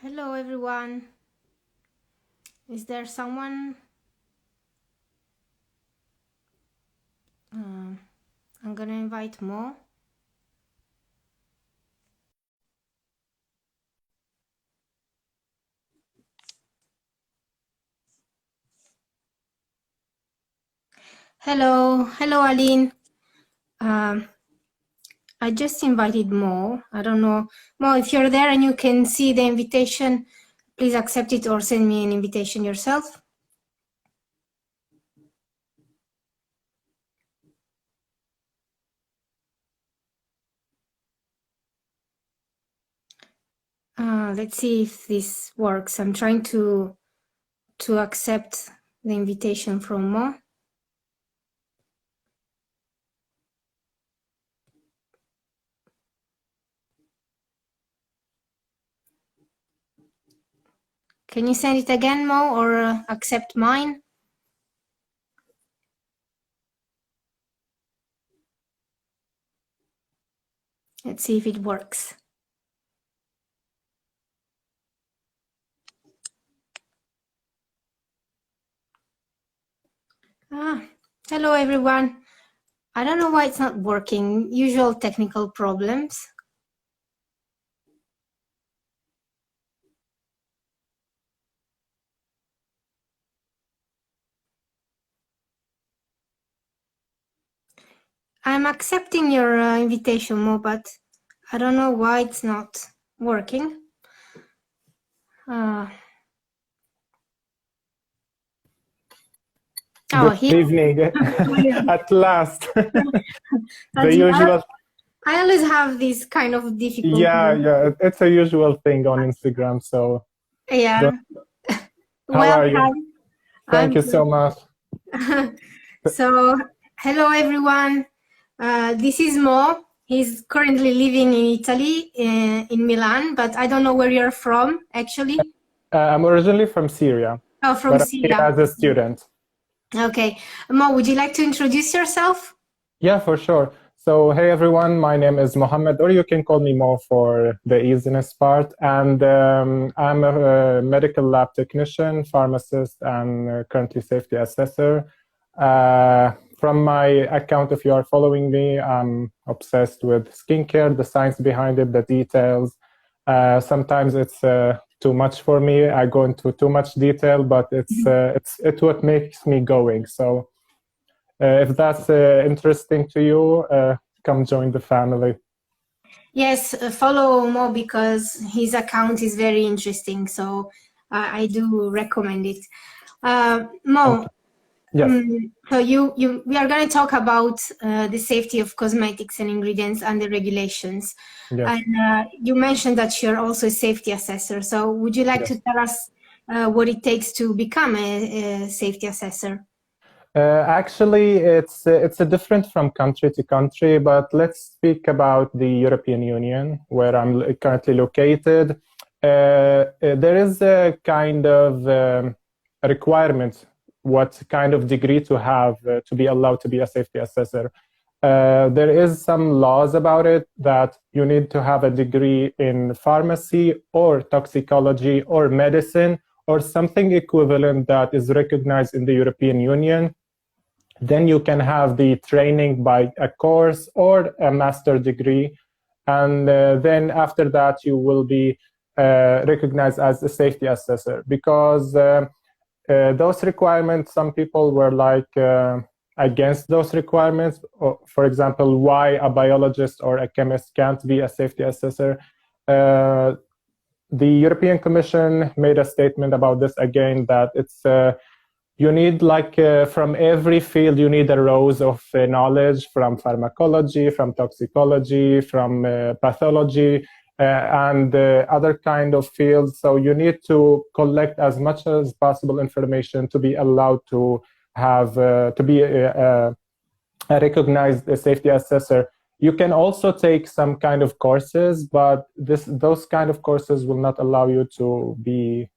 Hello everyone. Is there someone? I'm gonna invite Mo. Hello, Aline. I just invited Mo. I don't know, Mo, if you're there and you can see the invitation, please accept it or send me an invitation yourself. Let's see if this works. I'm trying to accept the invitation from Mo. Can you send it again, Mo, or accept mine? Let's see if it works. Hello everyone. I don't know why it's not working. Usual technical problems. I'm accepting your invitation, Mo, but I don't know why it's not working. Good evening. At last. The usual. I always have this kind of difficulty. Yeah, it's a usual thing on Instagram. So yeah. How are you? Thank you so much. So hello everyone. This is Mo. He's currently living in Italy, in Milan, but I don't know where you're from, actually. I'm originally from Syria. Oh, from Syria. As a student. Okay. Mo, would you like to introduce yourself? Yeah, for sure. So, hey everyone, my name is Mohammed, or you can call me Mo for the easiness part. And I'm a medical lab technician, pharmacist, and currently safety assessor. From my account, if you are following me, I'm obsessed with skincare, the science behind it, the details. Sometimes it's too much for me. I go into too much detail, but it's what makes me going. So if that's interesting to you, come join the family. Yes, follow Mo because his account is very interesting. So I do recommend it. Mo, yes. So we are going to talk about the safety of cosmetics and ingredients and the regulations. Yes. And you mentioned that you're also a safety assessor. So would you like to tell us what it takes to become a safety assessor? Actually, it's different from country to country, but let's speak about the European Union, where I'm currently located. There is a kind of requirement what kind of degree to have to be allowed to be a safety assessor. There is some laws about it that you need to have a degree in pharmacy or toxicology or medicine or something equivalent that is recognized in the European Union. Then you can have the training by a course or a master degree. And then after that, you will be recognized as a safety assessor because those requirements, some people were like against those requirements. For example, why a biologist or a chemist can't be a safety assessor. The European Commission made a statement about this again, that it's you need from every field, you need a rows of knowledge from pharmacology, from toxicology, from pathology, and other kind of fields. So you need to collect as much as possible information to be allowed to have to be a recognized safety assessor. You can also take some kind of courses, but those kind of courses will not allow you to be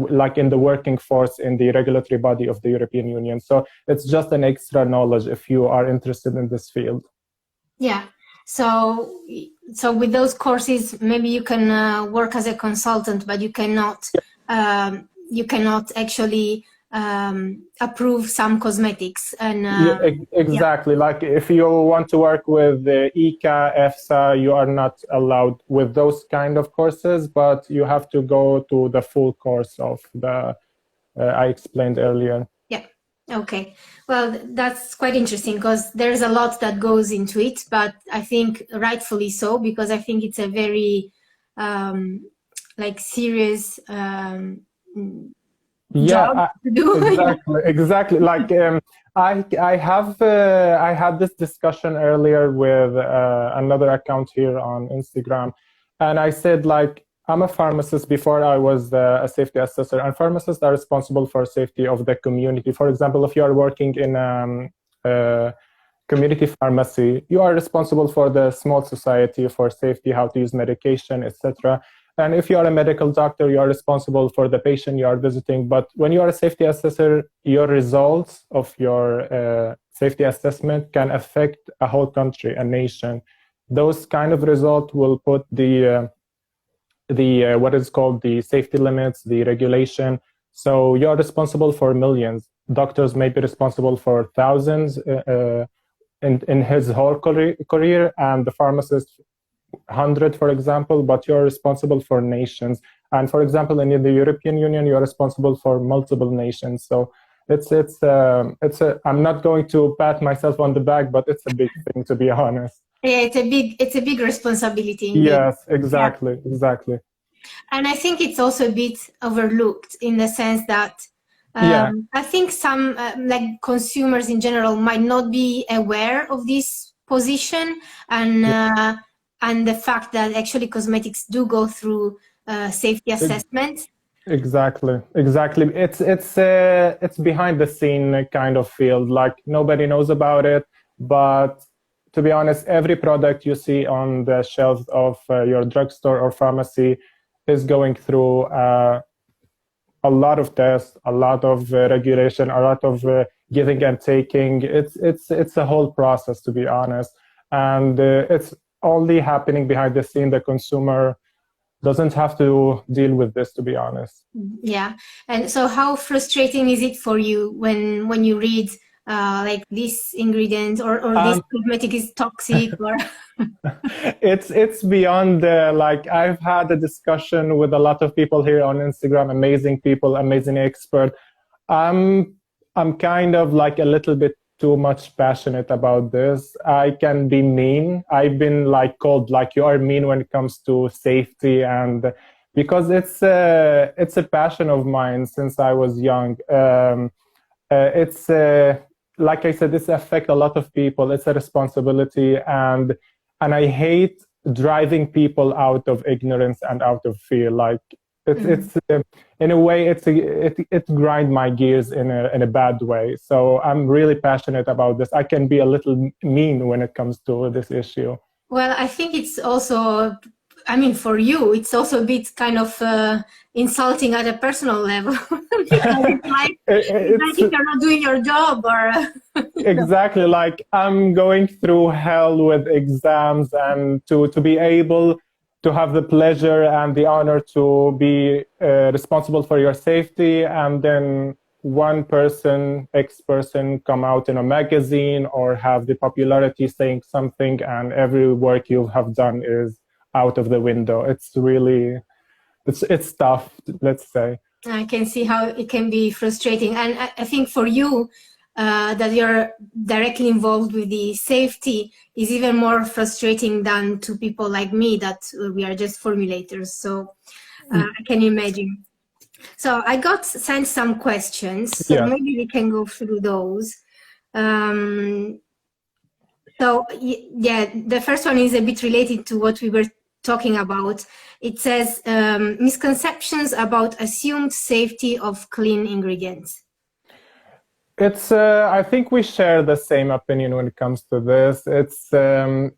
like in the working force in the regulatory body of the European Union. So it's just an extra knowledge if you are interested in this field. Yeah. So so with those courses, maybe you can work as a consultant, but you cannot actually approve some cosmetics. And exactly. Like if you want to work with the ICA, EFSA, you are not allowed with those kind of courses, but you have to go to the full course of the I explained earlier. Yeah. Okay. Well, that's quite interesting because there's a lot that goes into it, but I think rightfully so, because I think it's a very serious job to do. Exactly. Like I had this discussion earlier with another account here on Instagram, and I said, like, I'm a pharmacist before I was a safety assessor, and pharmacists are responsible for safety of the community. For example, if you are working in community pharmacy, you are responsible for the small society, for safety, how to use medication, etc. And if you are a medical doctor, you are responsible for the patient you are visiting. But when you are a safety assessor, your results of your safety assessment can affect a whole country, a nation. Those kind of results will put the what is called the safety limits, the regulation. So you're responsible for millions. Doctors may be responsible for thousands in his whole career, and the pharmacist 100, for example, but you're responsible for nations. And for example, in the European Union, you're responsible for multiple nations. So I'm not going to pat myself on the back, but it's a big thing, to be honest. Yeah, it's a big responsibility. Indeed. Yes, exactly, yeah. Exactly. And I think it's also a bit overlooked in the sense that I think some consumers in general might not be aware of this position and the fact that actually cosmetics do go through safety assessment. Exactly. It's behind the scene kind of field. Like nobody knows about it, but to be honest, every product you see on the shelves of your drugstore or pharmacy is going through a lot of tests, a lot of regulation, a lot of giving and taking. It's a whole process, to be honest, and it's only happening behind the scene. The consumer doesn't have to deal with this, to be honest. Yeah, and so how frustrating is it for you when you read this ingredient or this cosmetic is toxic or it's beyond I've had a discussion with a lot of people here on Instagram, amazing people, amazing expert. I'm kind of like a little bit too much passionate about this. I can be mean. I've been called you are mean when it comes to safety, and because it's a passion of mine since I was young. It's like I said, this affects a lot of people. It's a responsibility, and I hate driving people out of ignorance and out of fear. It's in a way, it grinds my gears in a bad way. So I'm really passionate about this. I can be a little mean when it comes to this issue. Well, I think it's also, for you, it's also a bit kind of insulting at a personal level. It's like you're not doing your job or... Exactly. I'm going through hell with exams, and to be able to have the pleasure and the honor to be responsible for your safety, and then one person, X person, come out in a magazine or have the popularity saying something, and every work you have done is out of the window. It's really, it's tough, let's say. I can see how it can be frustrating. And I think for you, that you're directly involved with the safety is even more frustrating than to people like me that we are just formulators. So I can imagine. So I got sent some questions, so maybe we can go through those. The first one is a bit related to what we were talking about. It says, misconceptions about assumed safety of clean ingredients. It's. I think we share the same opinion when it comes to this. It's. There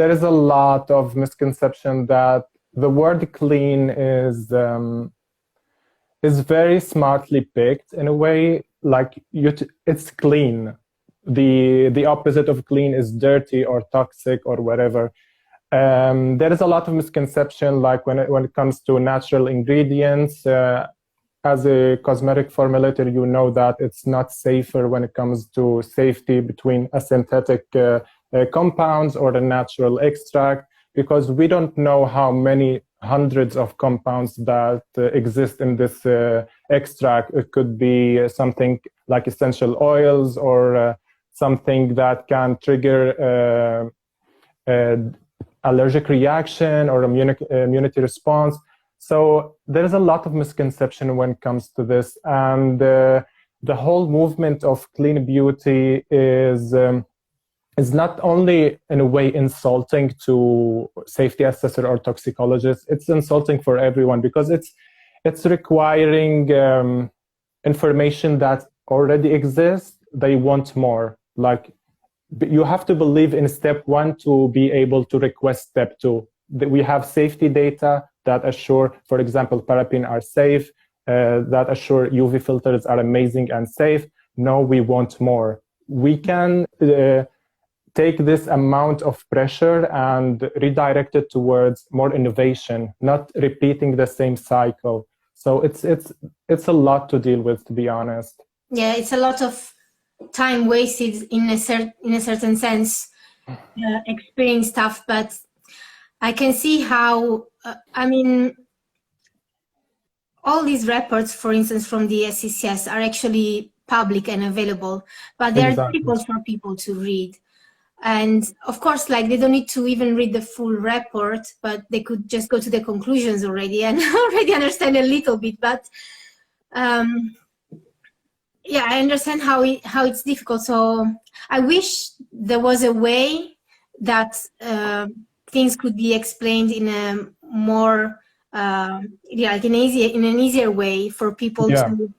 is a lot of misconception that the word clean is very smartly picked in a way. It's clean. The opposite of clean is dirty or toxic or whatever. There is a lot of misconception, like when it comes to natural ingredients. As a cosmetic formulator, you know that it's not safer when it comes to safety between a synthetic compounds or a natural extract, because we don't know how many hundreds of compounds that exist in this extract. It could be something like essential oils or something that can trigger allergic reaction or immunity response. So there's a lot of misconception when it comes to this, and the whole movement of clean beauty is not only in a way insulting to safety assessor or toxicologist, it's insulting for everyone, because it's requiring information that already exists. They want more. Like, you have to believe in step 1 to be able to request step 2. We have safety data that assure, for example, paraffin are safe, that assure UV filters are amazing and safe. No, we want more. We can take this amount of pressure and redirect it towards more innovation, not repeating the same cycle. So it's a lot to deal with, to be honest. Yeah, it's a lot of time wasted in a certain sense, explaining stuff, but I can see how, all these reports, for instance, from the SCCS are actually public and available, but they are difficult for people to read. And of course, like, they don't need to even read the full report, but they could just go to the conclusions already and already understand a little bit. But yeah, I understand how it's difficult. So I wish there was a way that things could be explained in a more like in an easier way for people to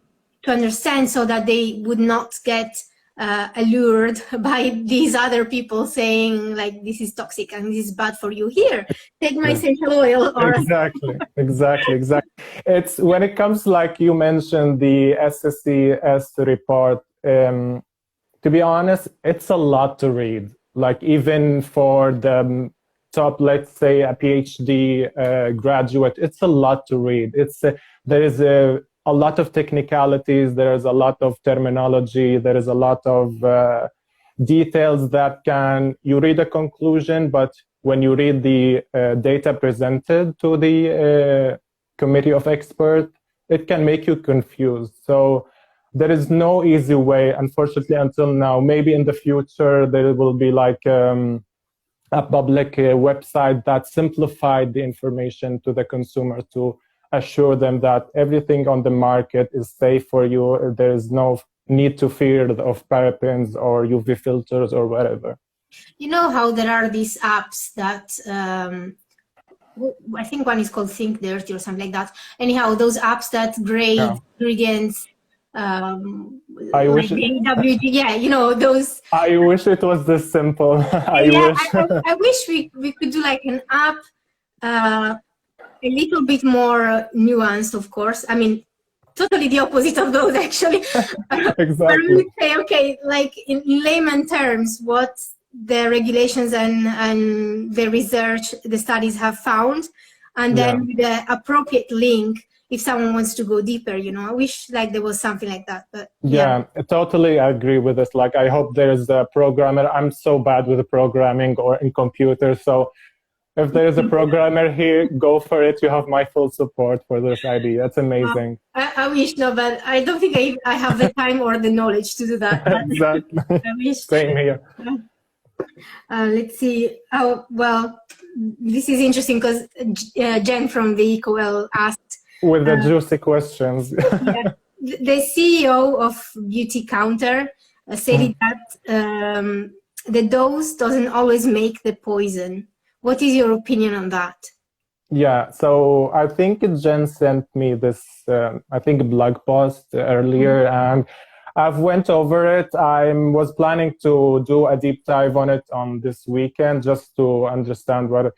understand, so that they would not get allured by these other people saying, like, this is toxic and this is bad for you. Here, take my essential oil. Or Exactly. It's when it comes, like you mentioned, the SCCS report. To be honest, it's a lot to read. Like, even for the top, let's say a PhD graduate, it's a lot to read. There is a lot of technicalities, there is a lot of terminology, there is a lot of details that you read a conclusion, but when you read the data presented to the committee of experts, it can make you confused. So there is no easy way, unfortunately, until now. Maybe in the future there will be like a public website that simplified the information to the consumer to assure them that everything on the market is safe for you. There is no need to fear of parabens or UV filters or whatever. You know how there are these apps that I think one is called Think Dirty or something like that. Anyhow, those apps that grade ingredients. I wish those. I wish it was this simple. I wish we could do like an app, a little bit more nuanced, of course. I mean, totally the opposite of those, actually. Exactly. I would say, okay, like in layman terms, what the regulations and the research, the studies have found, and then with the appropriate link if someone wants to go deeper, I wish like there was something like that. But yeah, I totally agree with this. Like, I hope there's a programmer. I'm so bad with programming or in computers, so if there is a programmer here, go for it. You have my full support for this idea. It's amazing. I wish, no, but I don't think I have the time or the knowledge to do that. Exactly. I wish. Same here. Let's see. Oh, well, this is interesting because Jen from the EcoWell asked. With the juicy questions. The CEO of Beauty Counter said that the dose doesn't always make the poison. What is your opinion on that? Yeah, so I think Jen sent me this, blog post earlier, and I've went over it. I was planning to do a deep dive on it on this weekend just to understand what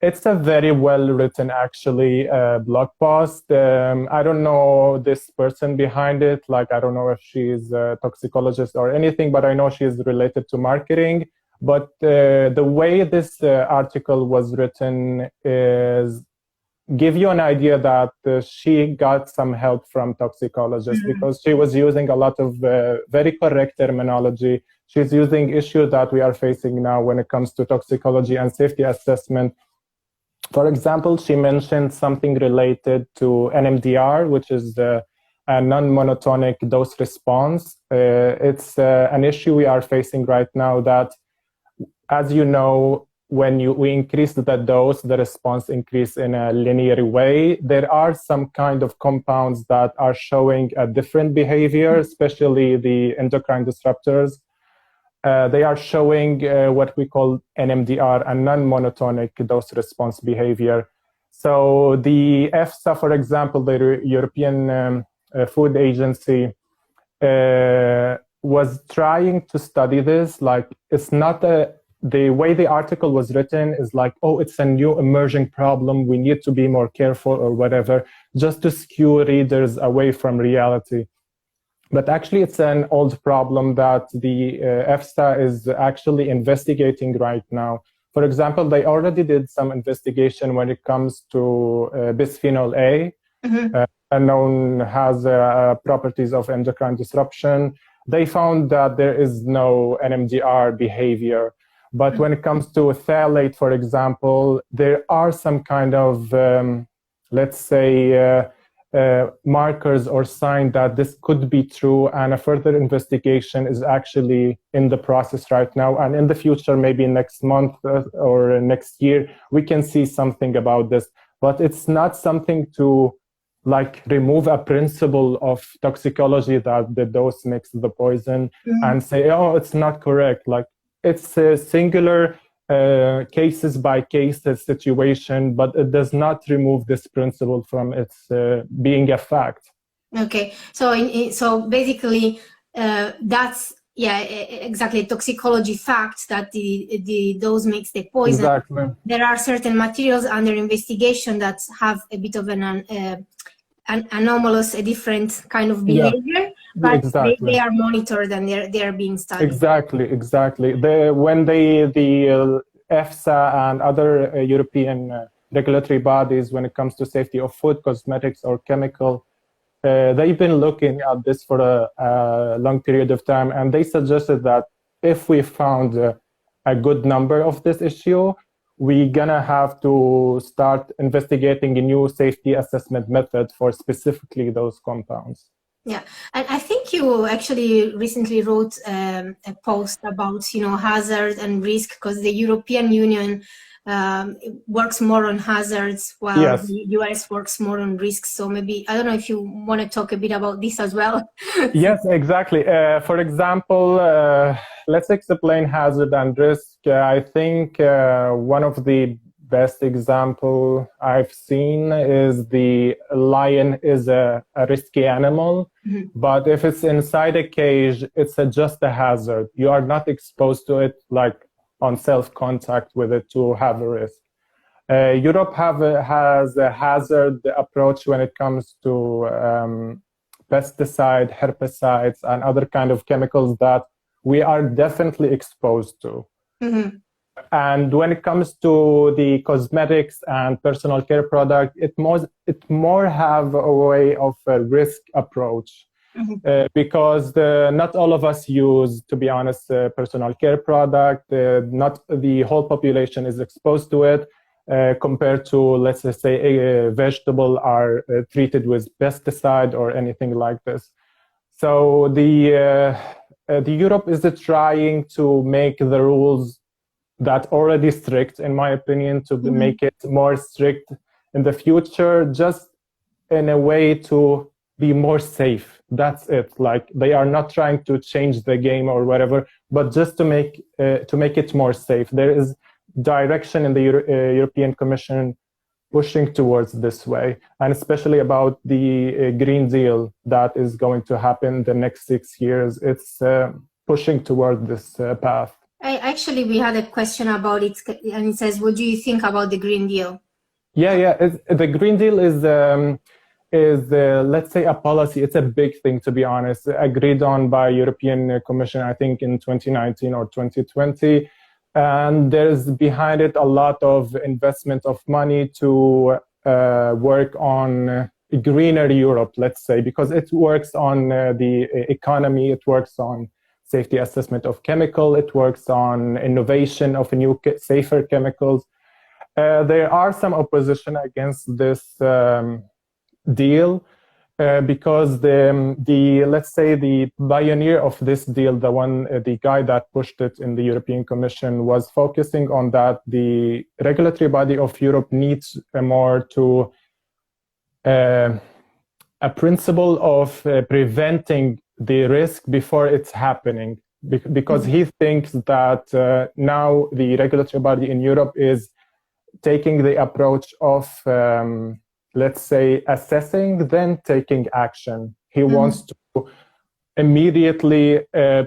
it's a very well written, actually, blog post. I don't know this person behind it. Like, I don't know if she's a toxicologist or anything, but I know she's related to marketing. But the way this article was written is give you an idea that she got some help from toxicologists because she was using a lot of very correct terminology. She's using issues that we are facing now when it comes to toxicology and safety assessment. For example, she mentioned something related to Nmdr, which is a non-monotonic dose response. It's an issue we are facing right now that, as you know, when we increase the dose, the response increase in a linear way. There are some kind of compounds that are showing a different behavior, especially the endocrine disruptors. They are showing what we call Nmdr, a non-monotonic dose response behavior. So the EFSA, for example, the European Food Agency, was trying to study this. Like, it's not the way the article was written is like, oh, it's a new emerging problem, we need to be more careful or whatever, just to skew readers away from reality. But actually, it's an old problem that the EFSA is actually investigating right now. For example, they already did some investigation when it comes to bisphenol A, known has properties of endocrine disruption. They found that there is no Nmdr behavior. But when it comes to phthalate, for example, there are some kind of, let's say, markers or signs that this could be true, and a further investigation is actually in the process right now. And in the future, maybe next month or next year, we can see something about this. But it's not something to like remove a principle of toxicology that the dose makes the poison and say, oh, it's not correct. Like, it's a singular cases by cases situation, but it does not remove this principle from its being a fact. Okay, so basically that's exactly toxicology fact that the dose makes the poison. Exactly. There are certain materials under investigation that have a bit of an anomalous, a different kind of behavior, but they are monitored and they are being studied. Exactly. When the EFSA and other European regulatory bodies, when it comes to safety of food, cosmetics, or chemical, they've been looking at this for a long period of time, and they suggested that if we found a good number of this issue, we're gonna have to start investigating a new safety assessment method for specifically those compounds. Yeah, and I think you actually recently wrote a post about, hazard and risk, because the European Union works more on hazards while the US works more on risks. So maybe, I don't know if you want to talk a bit about this as well. Yes, exactly. For example, let's explain hazard and risk. I think one of the best example I've seen is the lion is a risky animal, but if it's inside a cage, it's just a hazard. You are not exposed to it like on self-contact with it to have a risk. Europe has a hazard approach when it comes to pesticide, herbicides, and other kind of chemicals that we are definitely exposed to. And when it comes to the cosmetics and personal care product, it more have a way of a risk approach. Because not all of us use, to be honest, personal care product. Not the whole population is exposed to it, compared to, let's say, a vegetable are treated with pesticide or anything like this. So the Europe is trying to make the rules that already strict, in my opinion, to make it more strict in the future, just in a way to be more safe. That's it. Like, they are not trying to change the game or whatever, but just to make it more safe. There is direction in the European Commission pushing towards this way, and especially about the Green Deal that is going to happen the next 6 years. It's pushing toward this path. Actually, we had a question about it, and it says, what do you think about the Green Deal? The Green Deal is let's say a policy. It's a big thing, to be honest, agreed on by European Commission, I think in 2019 or 2020. And there's behind it a lot of investment of money to work on greener Europe, let's say, because it works on the economy, it works on safety assessment of chemical, it works on innovation of new safer chemicals. There are some opposition against this deal because let's say the pioneer of this deal, the guy that pushed it in the European Commission, was focusing on that the regulatory body of Europe needs more to a principle of preventing the risk before it's happening, because he thinks that now the regulatory body in Europe is taking the approach of, let's say, assessing, then taking action. He wants to immediately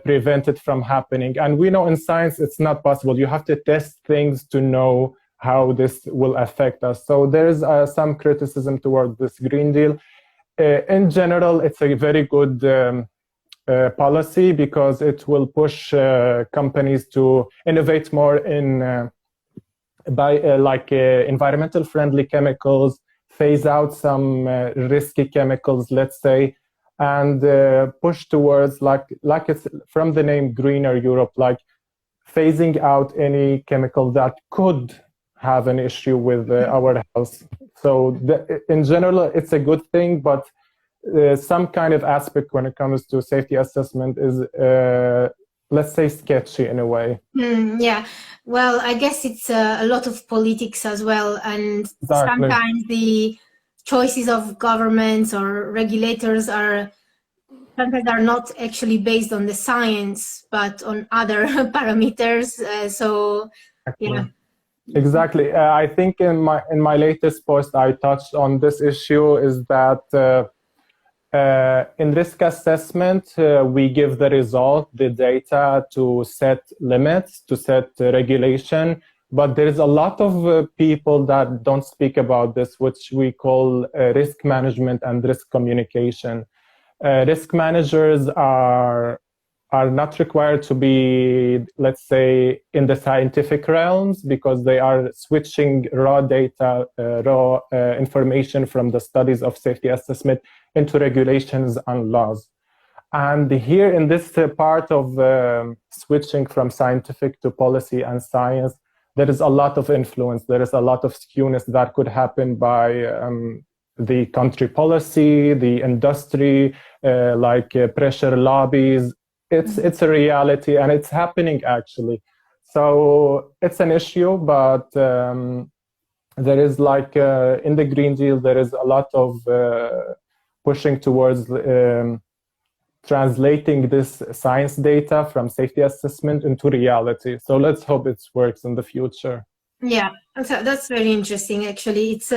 prevent it from happening. And we know in science it's not possible. You have to test things to know how this will affect us. So there's some criticism towards this Green Deal. In general, it's a very good policy because it will push companies to innovate more in environmental friendly chemicals, phase out some risky chemicals, let's say, and push towards, like it's from the name Greener Europe, like phasing out any chemical that could have an issue with our health. So in general, it's a good thing, but some kind of aspect when it comes to safety assessment is, let's say, sketchy in a way. Yeah, well, I guess it's a lot of politics as well, and Exactly. sometimes the choices of governments or regulators are not actually based on the science, but on other parameters. So, yeah. Exactly. I think in my latest post, I touched on this issue, is that in risk assessment, we give the result, the data, to set limits, to set regulation. But there's a lot of people that don't speak about this, which we call risk management and risk communication. Risk managers are not required to be, let's say, in the scientific realms, because they are switching raw data, raw information from the studies of safety assessment into regulations and laws. And here in this part of switching from scientific to policy and science, there is a lot of influence, there is a lot of skewness that could happen by the country policy, the industry, pressure lobbies. It's a reality, and it's happening actually. So it's an issue, but there is in the Green Deal, there is a lot of pushing towards translating this science data from safety assessment into reality. So let's hope it works in the future. Yeah, that's very interesting. Actually, it's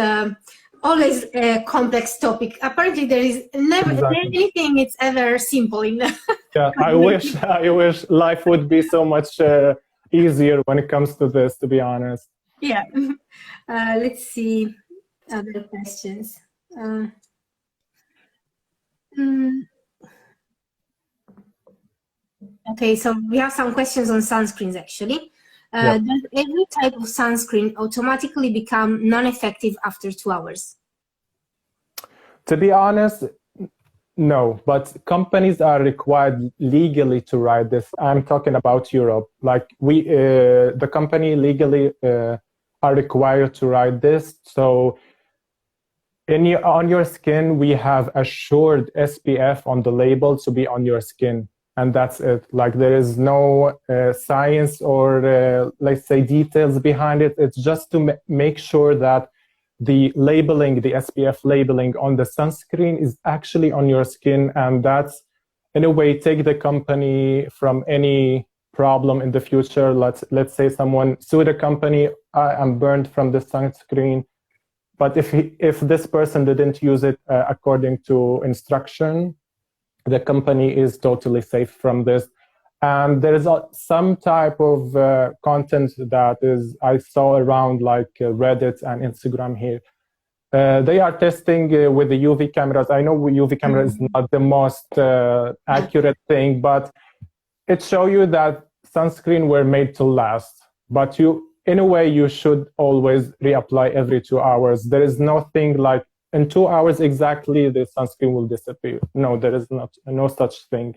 always a complex topic. Apparently, there is never anything it's ever simple in the. Yeah, I wish life would be so much easier when it comes to this, to be honest. Yeah. Let's see other questions. Okay, so we have some questions on sunscreens actually. Does every type of sunscreen automatically become non-effective after 2 hours? To be honest, no, but companies are required legally to write this. I'm talking about Europe. Like the company legally are required to write this. So on your skin, we have assured SPF on the label to be on your skin. And that's it. Like there is no science or let's say details behind it. It's just to make sure that the labeling, the SPF labeling on the sunscreen is actually on your skin. And that's, in a way, take the company from any problem in the future. Let's say someone sued a company, I'm burned from the sunscreen. But if this person didn't use it according to instruction, the company is totally safe from this. And there is some type of content that I saw around Reddit and Instagram here. They are testing with the UV cameras. I know UV camera is not the most accurate thing, but it shows you that sunscreen were made to last. but in a way, you should always reapply every 2 hours. There is nothing like in 2 hours exactly the sunscreen will disappear. No, there is no such thing.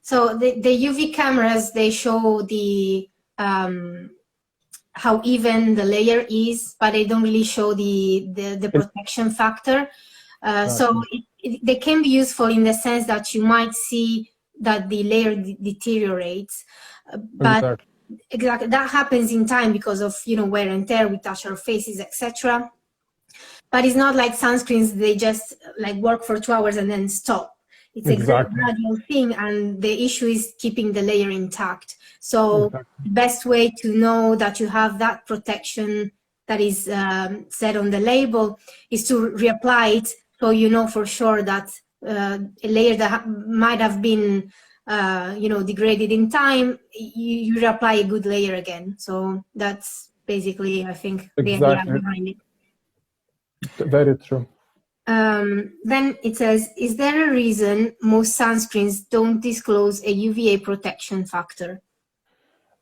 So the UV cameras, they show the how even the layer is, but they don't really show the protection factor. So they can be useful in the sense that you might see that the layer deteriorates, but exactly that happens in time because of wear and tear. We touch our faces, etc. But it's not like sunscreens; they just like work for 2 hours and then stop. It's a gradual thing, and the issue is keeping the layer intact. So the best way to know that you have that protection that is said on the label is to reapply it, so you know for sure that a layer that might have been degraded in time, you reapply a good layer again. So that's basically, I think, the idea behind it. Very true. Then it says, is there a reason most sunscreens don't disclose a UVA protection factor?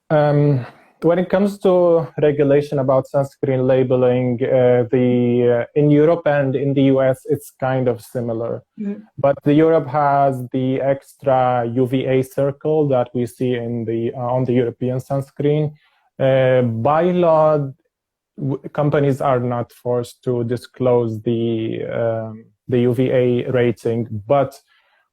When it comes to regulation about sunscreen labeling, in Europe and in the US, it's kind of similar. But Europe has the extra UVA circle that we see on the European sunscreen. By law, companies are not forced to disclose the UVA rating, but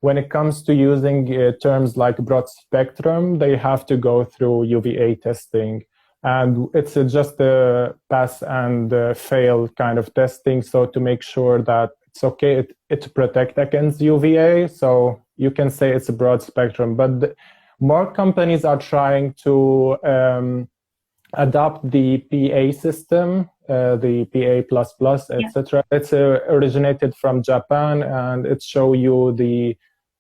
when it comes to using terms like broad spectrum, they have to go through UVA testing, and it's just a pass and fail kind of testing. So to make sure that it's okay to protect against UVA, so you can say it's a broad spectrum. But more companies are trying to adopt the PA system, the PA++, etc. It's originated from Japan, and it shows you the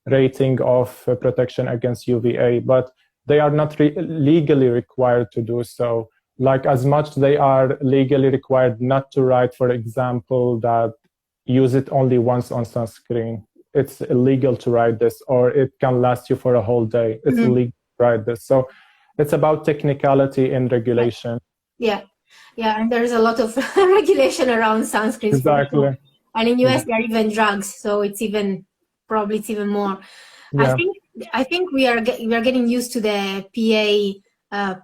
rating of protection against UVA, but they are not legally required to do so. Like as much they are legally required not to write, for example, that use it only once on sunscreen. It's illegal to write this, or it can last you for a whole day. It's illegal to write this. So it's about technicality and regulation. Yeah, and there's a lot of regulation around sunscreens. Exactly. And in US, there are even drugs, so it's even more. Yeah. I think we are getting used to the PA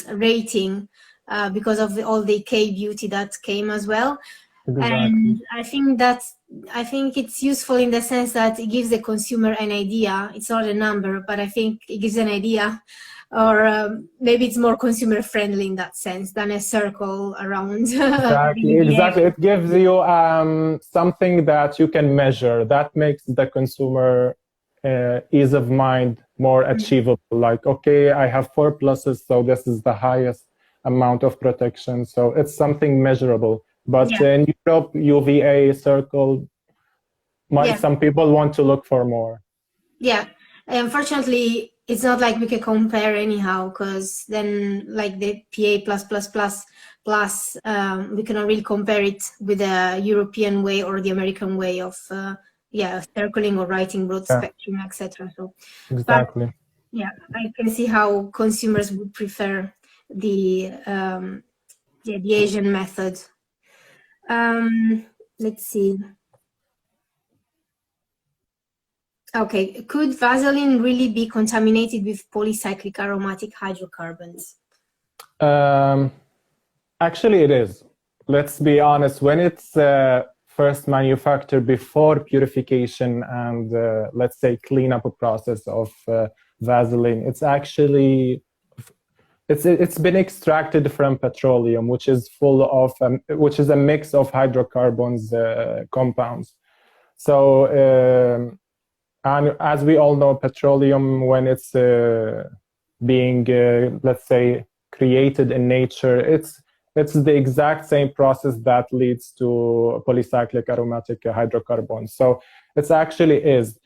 rating because of all the K beauty that came as well. Exactly. And I think it's useful in the sense that it gives the consumer an idea. It's not a number, but I think it gives an idea, or maybe it's more consumer friendly in that sense than a circle around. Exactly. It gives you something that you can measure. That makes the consumer ease of mind more achievable. Like, okay, I have 4 pluses, so this is the highest amount of protection. So it's something measurable. But in Europe, UVA circle, some people want to look for more. Yeah. Unfortunately, it's not like we can compare anyhow, because then like the PA++++, we cannot really compare it with the European way or the American way of circling or writing broad spectrum, etc. So exactly. But, I can see how consumers would prefer the Asian method. Let's see. Okay, could Vaseline really be contaminated with polycyclic aromatic hydrocarbons? Actually, it is. Let's be honest. When it's first manufactured before purification and let's say cleanup process of Vaseline, it's actually it's been extracted from petroleum, which is which is a mix of hydrocarbons compounds. So, and as we all know, petroleum, when it's being, let's say, created in nature, it's the exact same process that leads to polycyclic aromatic hydrocarbons. So it actually is.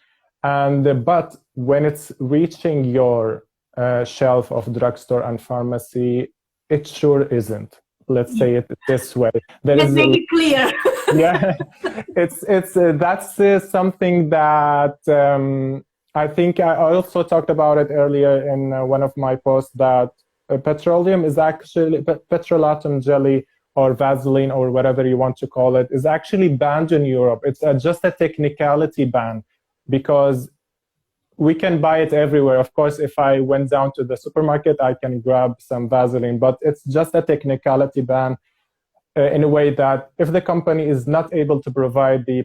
But when it's reaching your shelf of drugstore and pharmacy, it sure isn't. Let's say it this way. Let's make it clear. That's something that I think I also talked about it earlier in one of my posts, that petroleum is actually, petrolatum jelly or Vaseline or whatever you want to call it, is actually banned in Europe. It's just a technicality ban because we can buy it everywhere. Of course, if I went down to the supermarket, I can grab some Vaseline, but it's just a technicality ban in a way that if the company is not able to provide the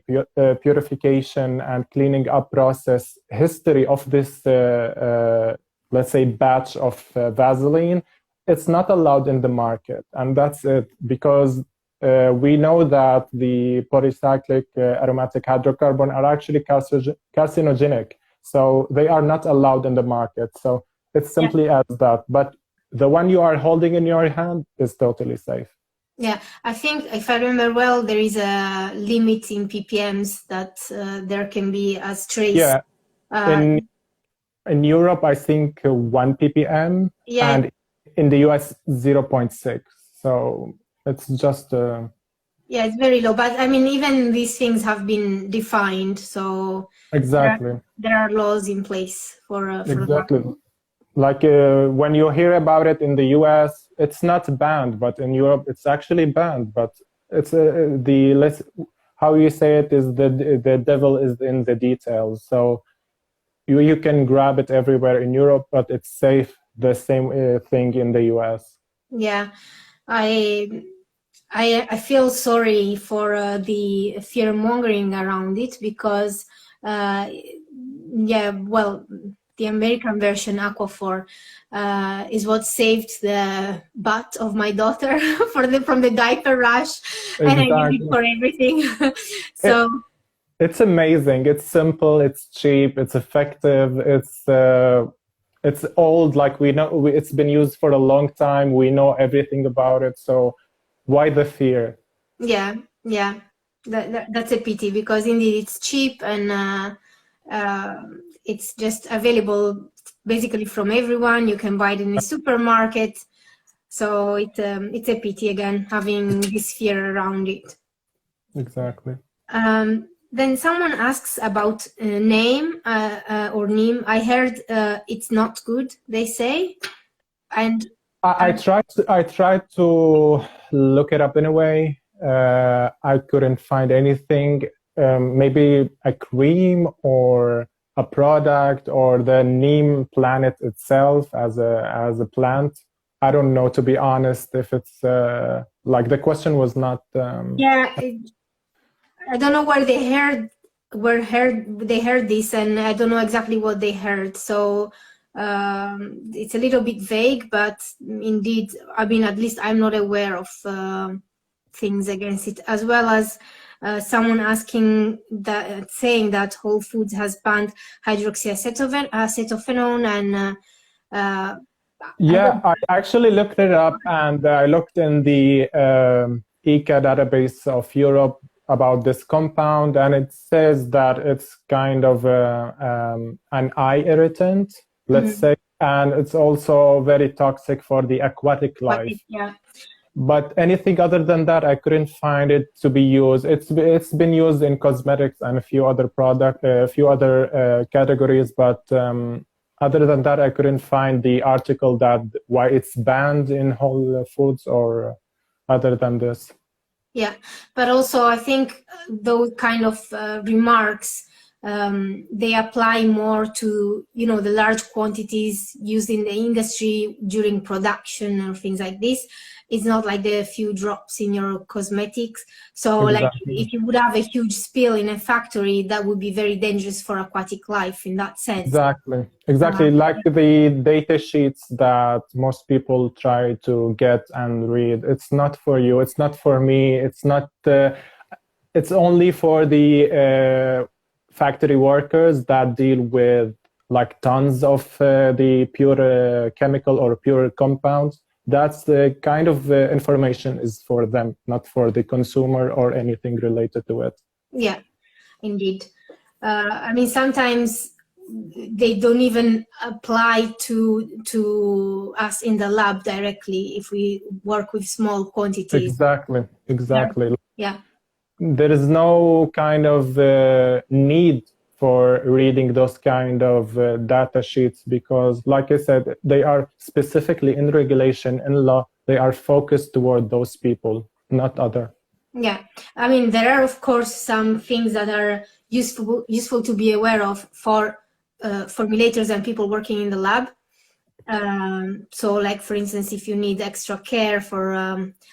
purification and cleaning up process history of this, let's say, batch of Vaseline, it's not allowed in the market. And that's it, because we know that the polycyclic aromatic hydrocarbon are actually carcinogenic. So they are not allowed in the market. So it's simply as that. But the one you are holding in your hand is totally safe. Yeah, I think if I remember well, there is a limit in ppms that there can be as trace. Yeah, in Europe, I think 1 ppm, and in the US 0.6. So it's just yeah, it's very low. But I mean, even these things have been defined. So exactly, there are laws in place for exactly. that. Like when you hear about it in the US, it's not banned, but in Europe, it's actually banned. But it's how you say it is the devil is in the details. So you can grab it everywhere in Europe, but it's safe. The same thing in the US. Yeah, I feel sorry for the fear mongering around it because yeah, well, the American version, Aquaphor, is what saved the butt of my daughter from the diaper rash, and I use it for everything. So it's amazing. It's simple. It's cheap. It's effective. It's old. Like we know, it's been used for a long time. We know everything about it. So why the fear? Yeah, yeah, that's a pity because indeed it's cheap and it's just available basically from everyone. You can buy it in the supermarket. So it's a pity again having this fear around it. Exactly. Then someone asks about name or Neem. I heard it's not good, they say, and I tried to look it up in a way. I couldn't find anything. Maybe a cream or a product or the neem plant itself as a plant. I don't know, to be honest, if it's like the question was not. Yeah, I don't know where they heard this, and I don't know exactly what they heard. So it's a little bit vague, but indeed, I mean, at least I'm not aware of things against it, as well as someone asking that, saying that Whole Foods has banned hydroxyacetophenone and yeah, I actually looked it up, and I looked in the ECA database of Europe about this compound, and it says that it's kind of an eye irritant, let's say, and it's also very toxic for the aquatic life. Yeah. But anything other than that, I couldn't find it to be used. It's been used in cosmetics and a few other categories, but other than that, I couldn't find the article that why it's banned in Whole Foods or other than this. Yeah, but also I think those kind of remarks, they apply more to, you know, the large quantities used in the industry during production or things like this. It's not like the few drops in your cosmetics. So exactly. Like if you would have a huge spill in a factory, that would be very dangerous for aquatic life in that sense. Exactly. Like the data sheets that most people try to get and read. It's not for you. It's not for me. It's not. It's only for the factory workers that deal with like tons of the pure chemical or pure compounds. That's the kind of information is for them, not for the consumer or anything related to it. Yeah, indeed. I mean, sometimes they don't even apply to us in the lab directly if we work with small quantities. Exactly. Yeah. There is no kind of need for reading those kind of data sheets, because like I said, they are specifically in regulation and law, they are focused toward those people, not other. Yeah, I mean, there are of course some things that are useful to be aware of for formulators and people working in the lab. So like, for instance, if you need extra care for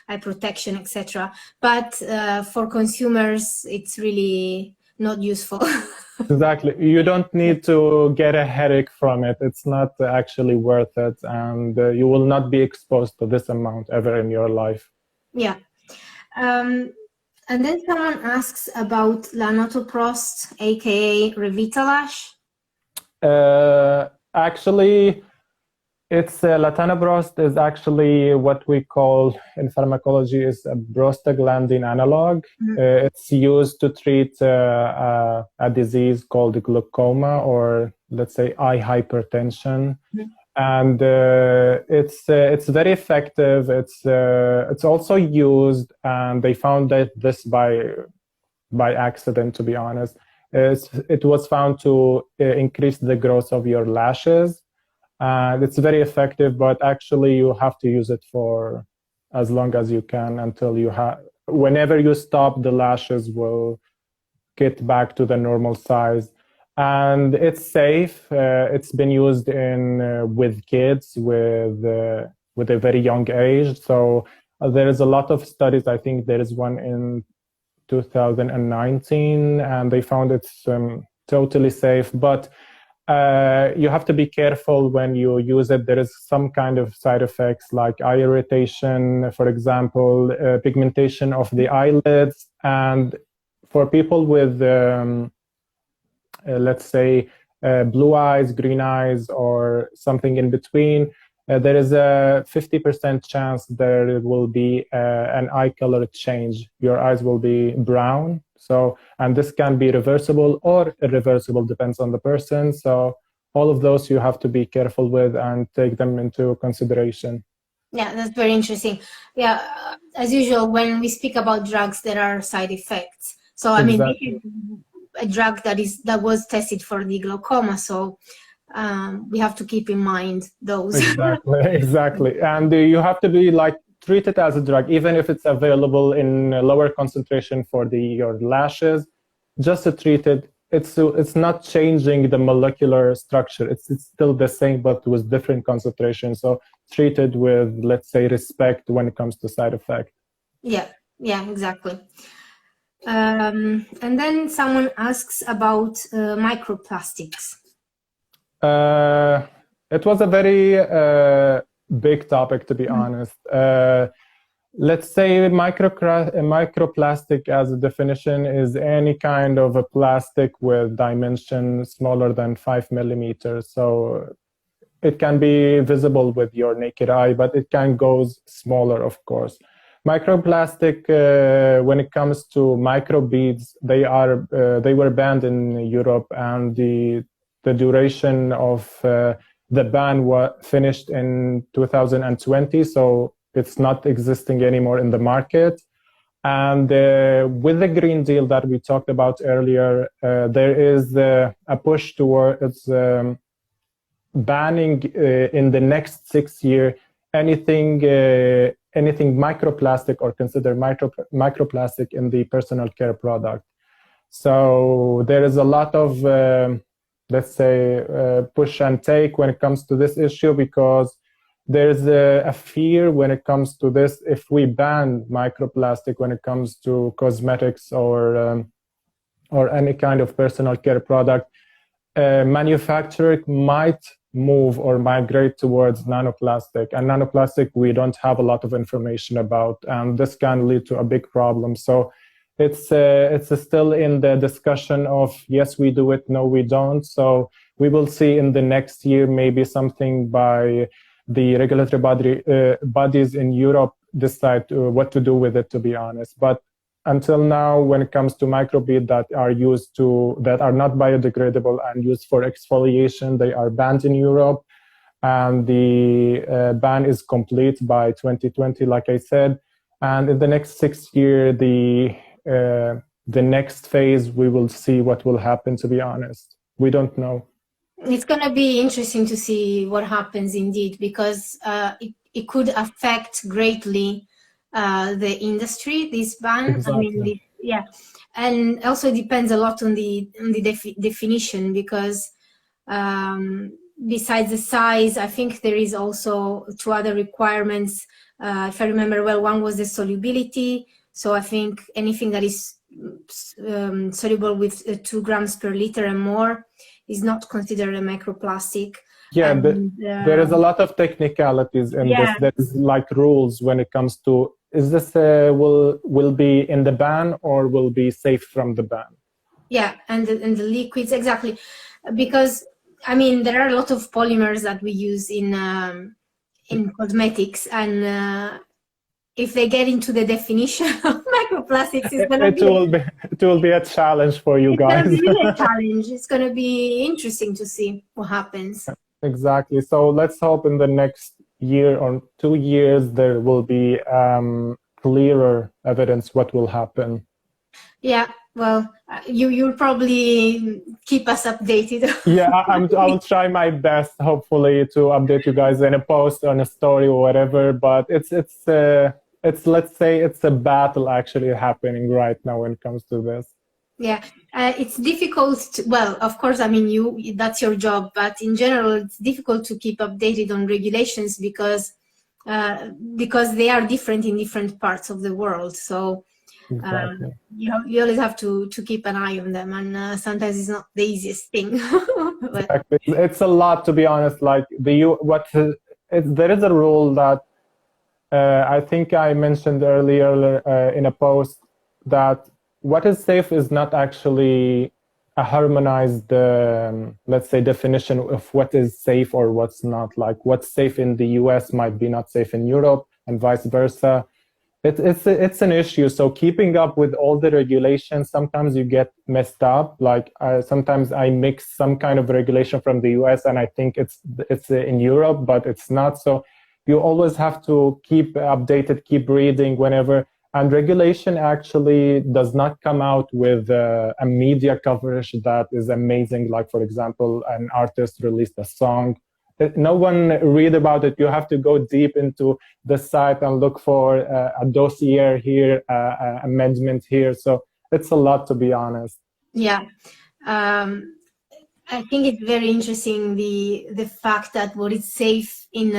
eye protection, etc. But for consumers, it's really not useful. Exactly. You don't need to get a headache from it. It's not actually worth it. And you will not be exposed to this amount ever in your life. Yeah. And then someone asks about Lanotoprost, aka Revitalash. Actually, it's latanoprost is actually what we call in pharmacology is a prostaglandin analog. Mm-hmm. It's used to treat a disease called glaucoma, or let's say eye hypertension. Mm-hmm. And it's very effective. It's also used, and they found that this by accident, to be honest. It was found to increase the growth of your lashes. And it's very effective, but actually you have to use it for as long as you can until you whenever you stop, the lashes will get back to the normal size. And it's safe. It's been used with kids with a very young age. So there is a lot of studies. I think there is one in 2019, and they found it's totally safe. But you have to be careful when you use it. There is some kind of side effects like eye irritation, for example, pigmentation of the eyelids. And for people with, let's say, blue eyes, green eyes, or something in between, there is a 50% chance there will be an eye color change. Your eyes will be brown. So, and this can be reversible or irreversible, depends on the person. So all of those you have to be careful with and take them into consideration. Yeah, that's very interesting. Yeah, as usual, when we speak about drugs, there are side effects. So, I mean, this is a drug that was tested for the glaucoma. So we have to keep in mind those. Exactly. And you have to be treat it as a drug, even if it's available in a lower concentration for your lashes. Just to treat it, it's not changing the molecular structure. It's still the same, but with different concentrations. So treat it with, let's say, respect when it comes to side effect. Yeah, exactly. And then someone asks about microplastics. It was a very big topic, to be honest. Let's say microplastic as a definition is any kind of a plastic with dimension smaller than 5 millimeters. So it can be visible with your naked eye, but it can go smaller, of course. Microplastic, when it comes to microbeads, they were banned in Europe, and the duration of the ban was finished in 2020. So it's not existing anymore in the market. And with the Green Deal that we talked about earlier, there is a push towards banning in the next 6 years anything microplastic or considered microplastic in the personal care product. So there is a lot of, let's say, push and take when it comes to this issue, because there's a fear when it comes to this. If we ban microplastic when it comes to cosmetics or any kind of personal care product, manufacturer might move or migrate towards nanoplastic. And nanoplastic, we don't have a lot of information about, and this can lead to a big problem. So it's still in the discussion of yes, we do it, no, we don't. So we will see in the next year maybe something by the regulatory bodies in Europe decide what to do with it, to be honest. But until now, when it comes to microbead that are not biodegradable and used for exfoliation, they are banned in Europe. And the ban is complete by 2020, like I said. And in the next 6 years, the the next phase, we will see what will happen, to be honest. We don't know. It's going to be interesting to see what happens indeed, because it could affect greatly the industry, this ban. Exactly. I mean, yeah. And also it depends a lot on the definition, because besides the size, I think there is also 2 other requirements. If I remember well, one was the solubility. So I think anything that is soluble with 2 grams per liter and more is not considered a microplastic. Yeah, and, there is a lot of technicalities in this. There's like rules when it comes to, is this will be in the ban or will be safe from the ban? Yeah, and the liquids, exactly. Because, I mean, there are a lot of polymers that we use in cosmetics, and if they get into the definition of microplastics, it's going to it will be a challenge for you guys. It's going to be really a challenge. It's going to be interesting to see what happens. Exactly. So let's hope in the next year or 2 years there will be clearer evidence what will happen. Yeah. Well, you'll probably keep us updated. Yeah, I'll try my best, hopefully, to update you guys in a post, on a story, or whatever. But it's let's say it's a battle actually happening right now when it comes to this. Yeah, it's difficult. Well, of course, I mean, that's your job, but in general, it's difficult to keep updated on regulations because they are different in different parts of the world. So. Exactly. You always have to keep an eye on them, and sometimes it's not the easiest thing. Exactly. It's a lot, to be honest. Like there is a rule that I think I mentioned earlier in a post, that what is safe is not actually a harmonized, let's say, definition of what is safe or what's not. Like what's safe in the US might be not safe in Europe, and vice versa. It's an issue. So keeping up with all the regulations, sometimes you get messed up. Like sometimes I mix some kind of regulation from the US and I think it's in Europe, but it's not. So you always have to keep updated, keep reading whenever. And regulation actually does not come out with a media coverage that is amazing. Like, for example, an artist released a song. No one read about it. You have to go deep into the site and look for a dossier here, amendment here. So it's a lot, to be honest. Yeah. I think it's very interesting, the fact that what is safe in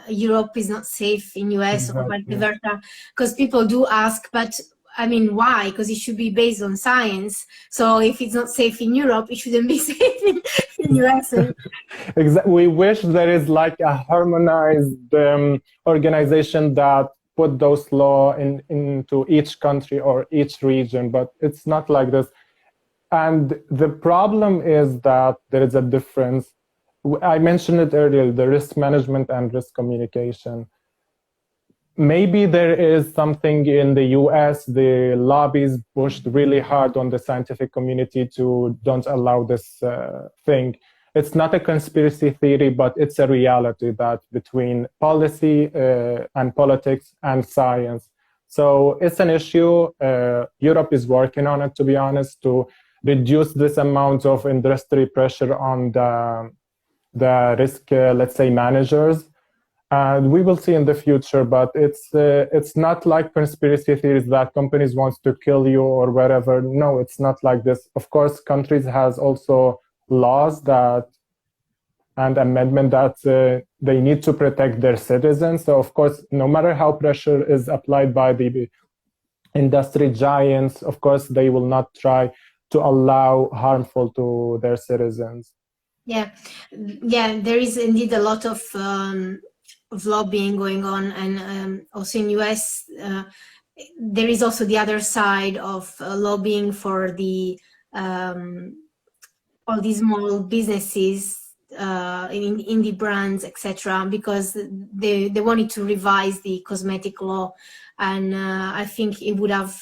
Europe is not safe in US, exactly, or vice versa. Because people do ask, but I mean, why? Because it should be based on science. So if it's not safe in Europe, it shouldn't be safe in US. Exactly. We wish there is like a harmonized organization that put those laws into each country or each region, but it's not like this. And the problem is that there is a difference. I mentioned it earlier, the risk management and risk communication. Maybe there is something in the US, the lobbies pushed really hard on the scientific community to don't allow this thing. It's not a conspiracy theory, but it's a reality that between policy and politics and science. So it's an issue. Europe is working on it, to be honest, to reduce this amount of industry pressure on the risk, let's say, managers. And we will see in the future, but it's not like conspiracy theories that companies want to kill you or whatever. No, it's not like this. Of course, countries has also laws and amendment that they need to protect their citizens. So of course, no matter how pressure is applied by the industry giants, of course, they will not try to allow harmful to their citizens. Yeah, there is indeed a lot of lobbying going on, and also in US there is also the other side of lobbying for the all these small businesses, indie brands, etc., because they wanted to revise the cosmetic law, and I think it would have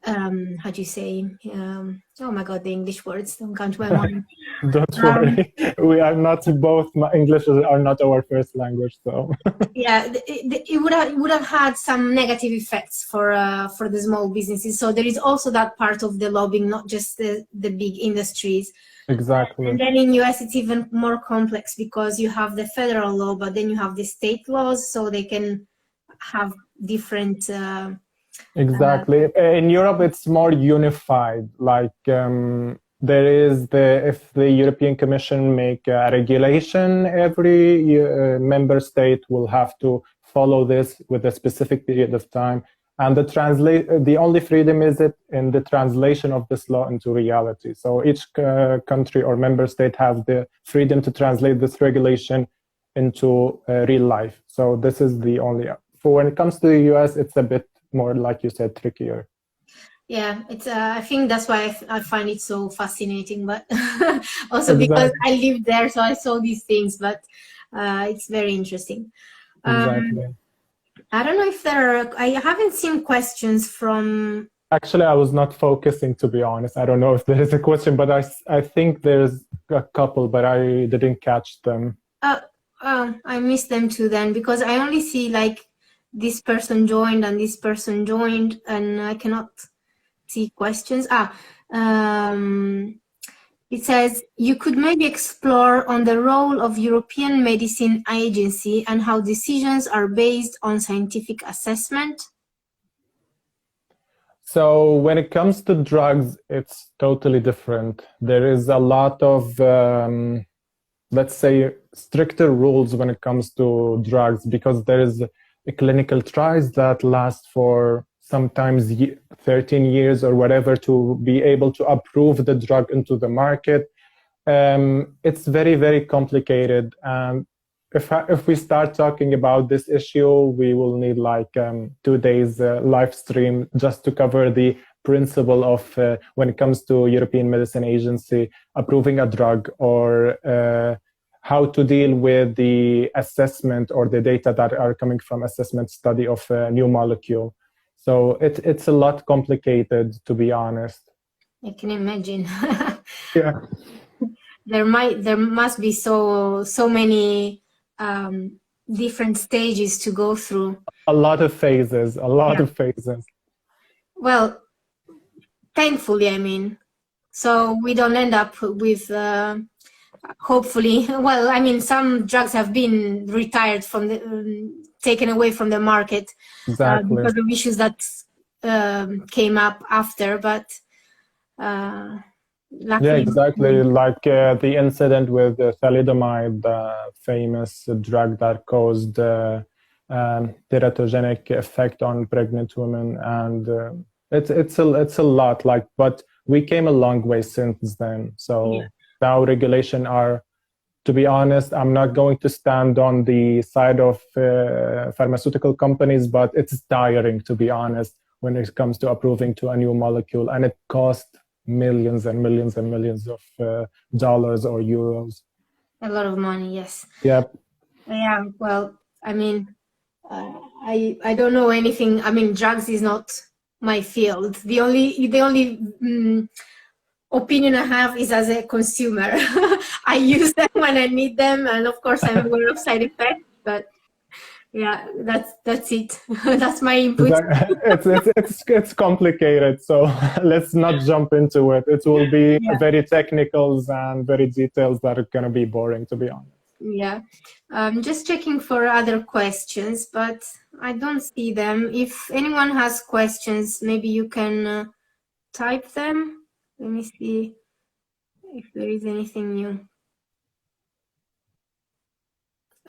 how do you say, oh my god, the English words don't come to my mind. Don't worry. We are not both, English are not our first language, so. Yeah, it would have had some negative effects for the small businesses. So there is also that part of the lobbying, not just the big industries. Exactly. And then in US it's even more complex because you have the federal law, but then you have the state laws, so they can have different. Exactly. In Europe, it's more unified. Like there is if the European Commission make a regulation, every member state will have to follow this with a specific period of time. And the only freedom is it in the translation of this law into reality. So each country or member state has the freedom to translate this regulation into real life. So this is the only. For when it comes to the US, it's a bit more, like you said, trickier. Yeah, it's. I think that's why I find it so fascinating, but also because I lived there, so I saw these things. But it's very interesting. Exactly. I don't know if there are. I haven't seen questions from. Actually, I was not focusing, to be honest. I don't know if there is a question, but I think there's a couple, but I didn't catch them. I missed them too then, because I only see like this person joined and this person joined, and I cannot see questions. It says you could maybe explore on the role of European Medicine Agency and how decisions are based on scientific assessment. So when it comes to drugs, it's totally different. There is a lot of, let's say, stricter rules when it comes to drugs, because there is a clinical trials that last for sometimes 13 years or whatever to be able to approve the drug into the market. It's very, very complicated. And if we start talking about this issue, we will need like 2 days live stream just to cover the principle of when it comes to European Medicine Agency approving a drug, or how to deal with the assessment or the data that are coming from assessment study of a new molecule. So it's a lot complicated, to be honest. I can imagine. Yeah. There must be so many different stages to go through. A lot of phases. Well, thankfully, I mean, so we don't end up with, hopefully, well, I mean, some drugs have been retired from the, taken away from the market. Exactly. Because of issues that came up after, but luckily. Yeah, exactly. Like the incident with thalidomide, the famous drug that caused teratogenic effect on pregnant women, and it's a lot. Like, but we came a long way since then. So now regulation are. To be honest, I'm not going to stand on the side of pharmaceutical companies, but it's tiring, to be honest, when it comes to approving to a new molecule, and it costs millions and millions and millions of dollars or euros. A lot of money, yes. Yep. Yeah, well, I mean, I don't know anything. I mean, drugs is not my field. The only opinion I have is as a consumer. I use them when I need them, and of course I'm aware of side effects, but yeah, that's it. That's my input. It's complicated, so let's not jump into it. It will be very technicals and very details that are going to be boring, to be honest. Yeah, just checking for other questions, but I don't see them. If anyone has questions, maybe you can type them. Let me see if there is anything new.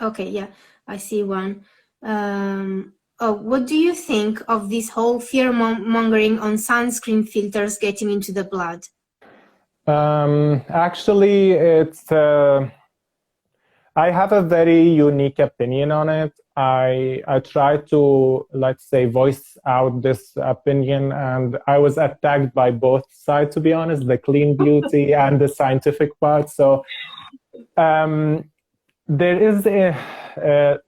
Okay, yeah, I see one. What do you think of this whole fear mongering on sunscreen filters getting into the blood? Actually, it's. I have a very unique opinion on it. I try to, let's say, voice out this opinion, and I was attacked by both sides, to be honest, the clean beauty and the scientific part. So there is a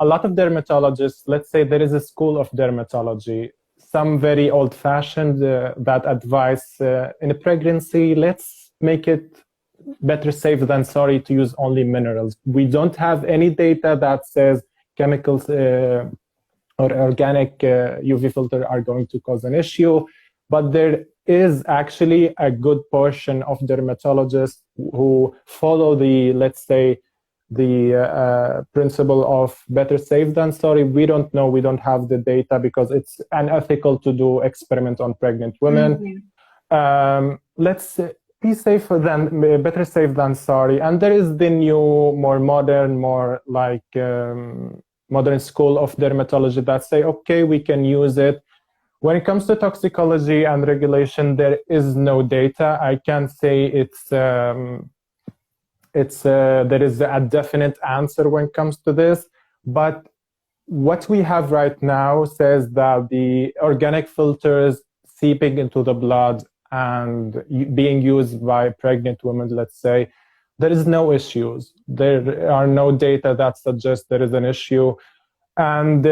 lot of dermatologists, let's say there is a school of dermatology, some very old-fashioned that advise in a pregnancy, let's make it better safe than sorry to use only minerals. We don't have any data that says chemicals or organic UV filter are going to cause an issue, but there is actually a good portion of dermatologists who follow the, let's say, the principle of better safe than sorry. We don't know, we don't have the data because it's unethical to do experiment on pregnant women. Let's be safe than, better safe than sorry. And there is the new, more modern, more like modern school of dermatology that say, okay, we can use it. When it comes to toxicology and regulation, there is no data. I can't say there is a definite answer when it comes to this, but what we have right now says that the organic filters seeping into the blood and being used by pregnant women, let's say, there is no issues. There are no data that suggests there is an issue. And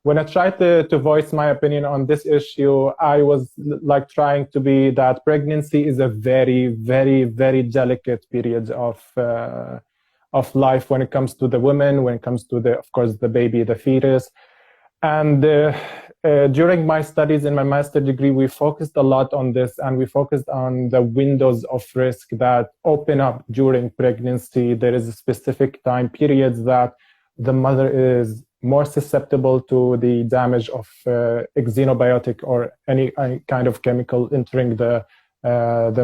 when I tried to voice my opinion on this issue, I was like trying to be that pregnancy is a very, very, very delicate period of life when it comes to the women, when it comes to the, of course, the baby, the fetus. And during my studies in my master's degree, we focused a lot on this, and we focused on the windows of risk that open up during pregnancy. There is a specific time periods that the mother is more susceptible to the damage of xenobiotic or any kind of chemical entering the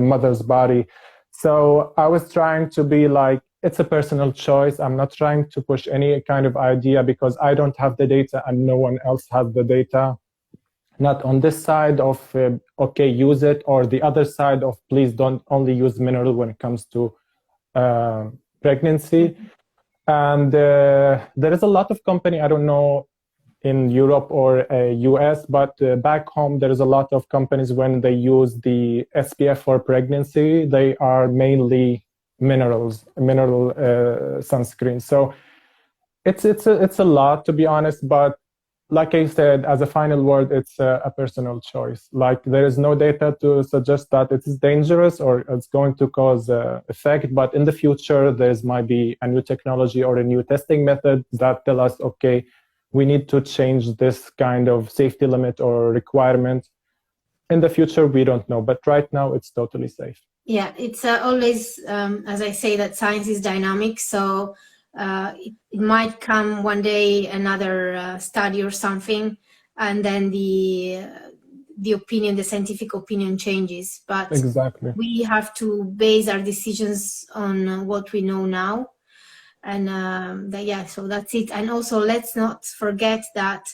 mother's body. So I was trying to be like, it's a personal choice. I'm not trying to push any kind of idea because I don't have the data and no one else has the data. Not on this side of, okay, use it, or the other side of, please don't only use mineral when it comes to pregnancy. And there is a lot of company, I don't know in Europe or US, but back home, there is a lot of companies when they use the SPF for pregnancy, they are mainly mineral sunscreen. So it's a lot, to be honest, but like I said, as a final word, it's a personal choice. Like there is no data to suggest that it is dangerous or it's going to cause effect, but in the future, there might be a new technology or a new testing method that tell us, okay, we need to change this kind of safety limit or requirement. In the future, we don't know, but right now it's totally safe. Yeah, it's always, as I say, that science is dynamic. So it might come one day another study or something, and then the opinion, the scientific opinion changes. But exactly, we have to base our decisions on what we know now. And yeah, so that's it. And also, let's not forget that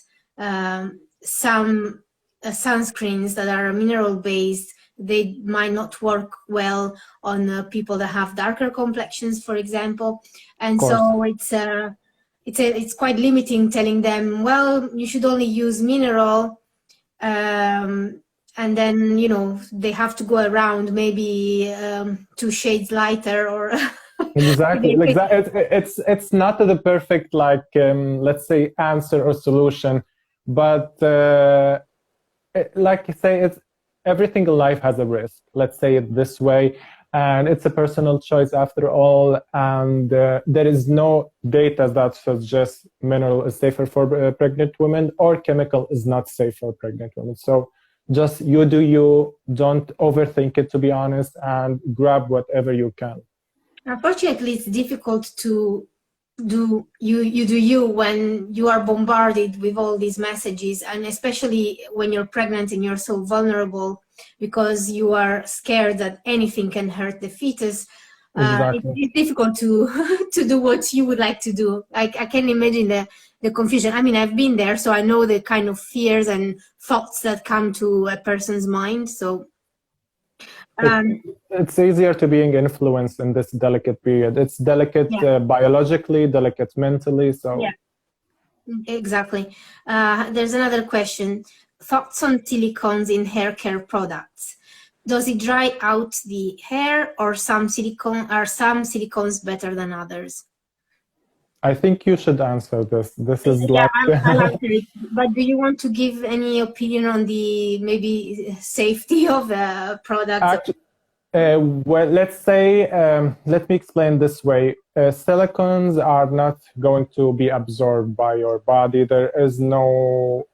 some sunscreens that are mineral based, they might not work well on people that have darker complexions, for example. And so it's quite limiting telling them, well, you should only use mineral, and then, you know, they have to go around maybe 2 shades lighter or exactly. It's not the perfect, like, let's say, answer or solution, but like you say, it's everything in life has a risk. Let's say it this way, and it's a personal choice after all. And there is no data that suggests mineral is safer for pregnant women or chemical is not safe for pregnant women. So just you do you, don't overthink it, to be honest, and grab whatever you can. Unfortunately, it's difficult to do you when you are bombarded with all these messages, and especially when you're pregnant and you're so vulnerable because you are scared that anything can hurt the fetus. Exactly. It's difficult to do what you would like to do. I can imagine the confusion. I mean, I've been there, so I know the kind of fears and thoughts that come to a person's mind. So it's easier to being influenced in this delicate period. It's delicate biologically, delicate mentally. So yeah, exactly. There's another question. Thoughts on silicones in hair care products? Does it dry out the hair, or are some silicones better than others? I think you should answer this. This is like I'll answer it. But do you want to give any opinion on the maybe safety of the product? Well, let's say, let me explain this way. Silicones are not going to be absorbed by your body. There is no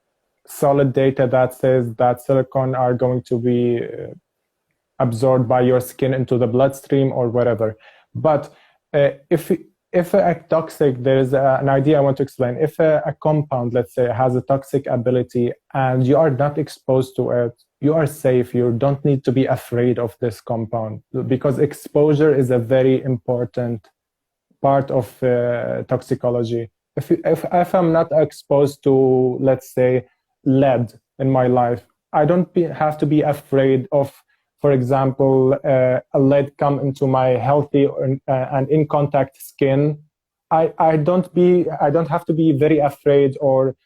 solid data that says that silicone are going to be absorbed by your skin into the bloodstream or whatever. But if a toxic, there is an idea I want to explain. If a compound, let's say, has a toxic ability and you are not exposed to it, you are safe. You don't need to be afraid of this compound, because exposure is a very important part of toxicology. If I'm not exposed to, let's say, lead in my life, I don't have to be afraid of, for example, a lead come into my healthy and in contact skin. I don't have to be very afraid, or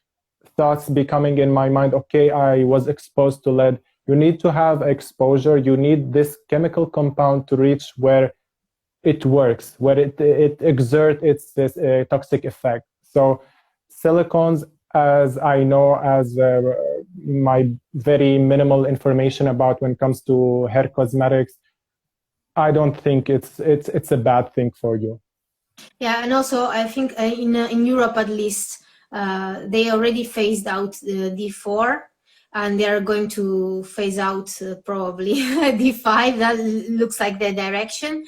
thoughts becoming in my mind, okay, I was exposed to lead. You need to have exposure. You need this chemical compound to reach where it works, where it exerts its toxic effect. So silicones, as I know, as my very minimal information about when it comes to hair cosmetics, I don't think it's a bad thing for you. Yeah, and also I think in Europe at least, they already phased out the D4, and they are going to phase out probably D5. That looks like the direction.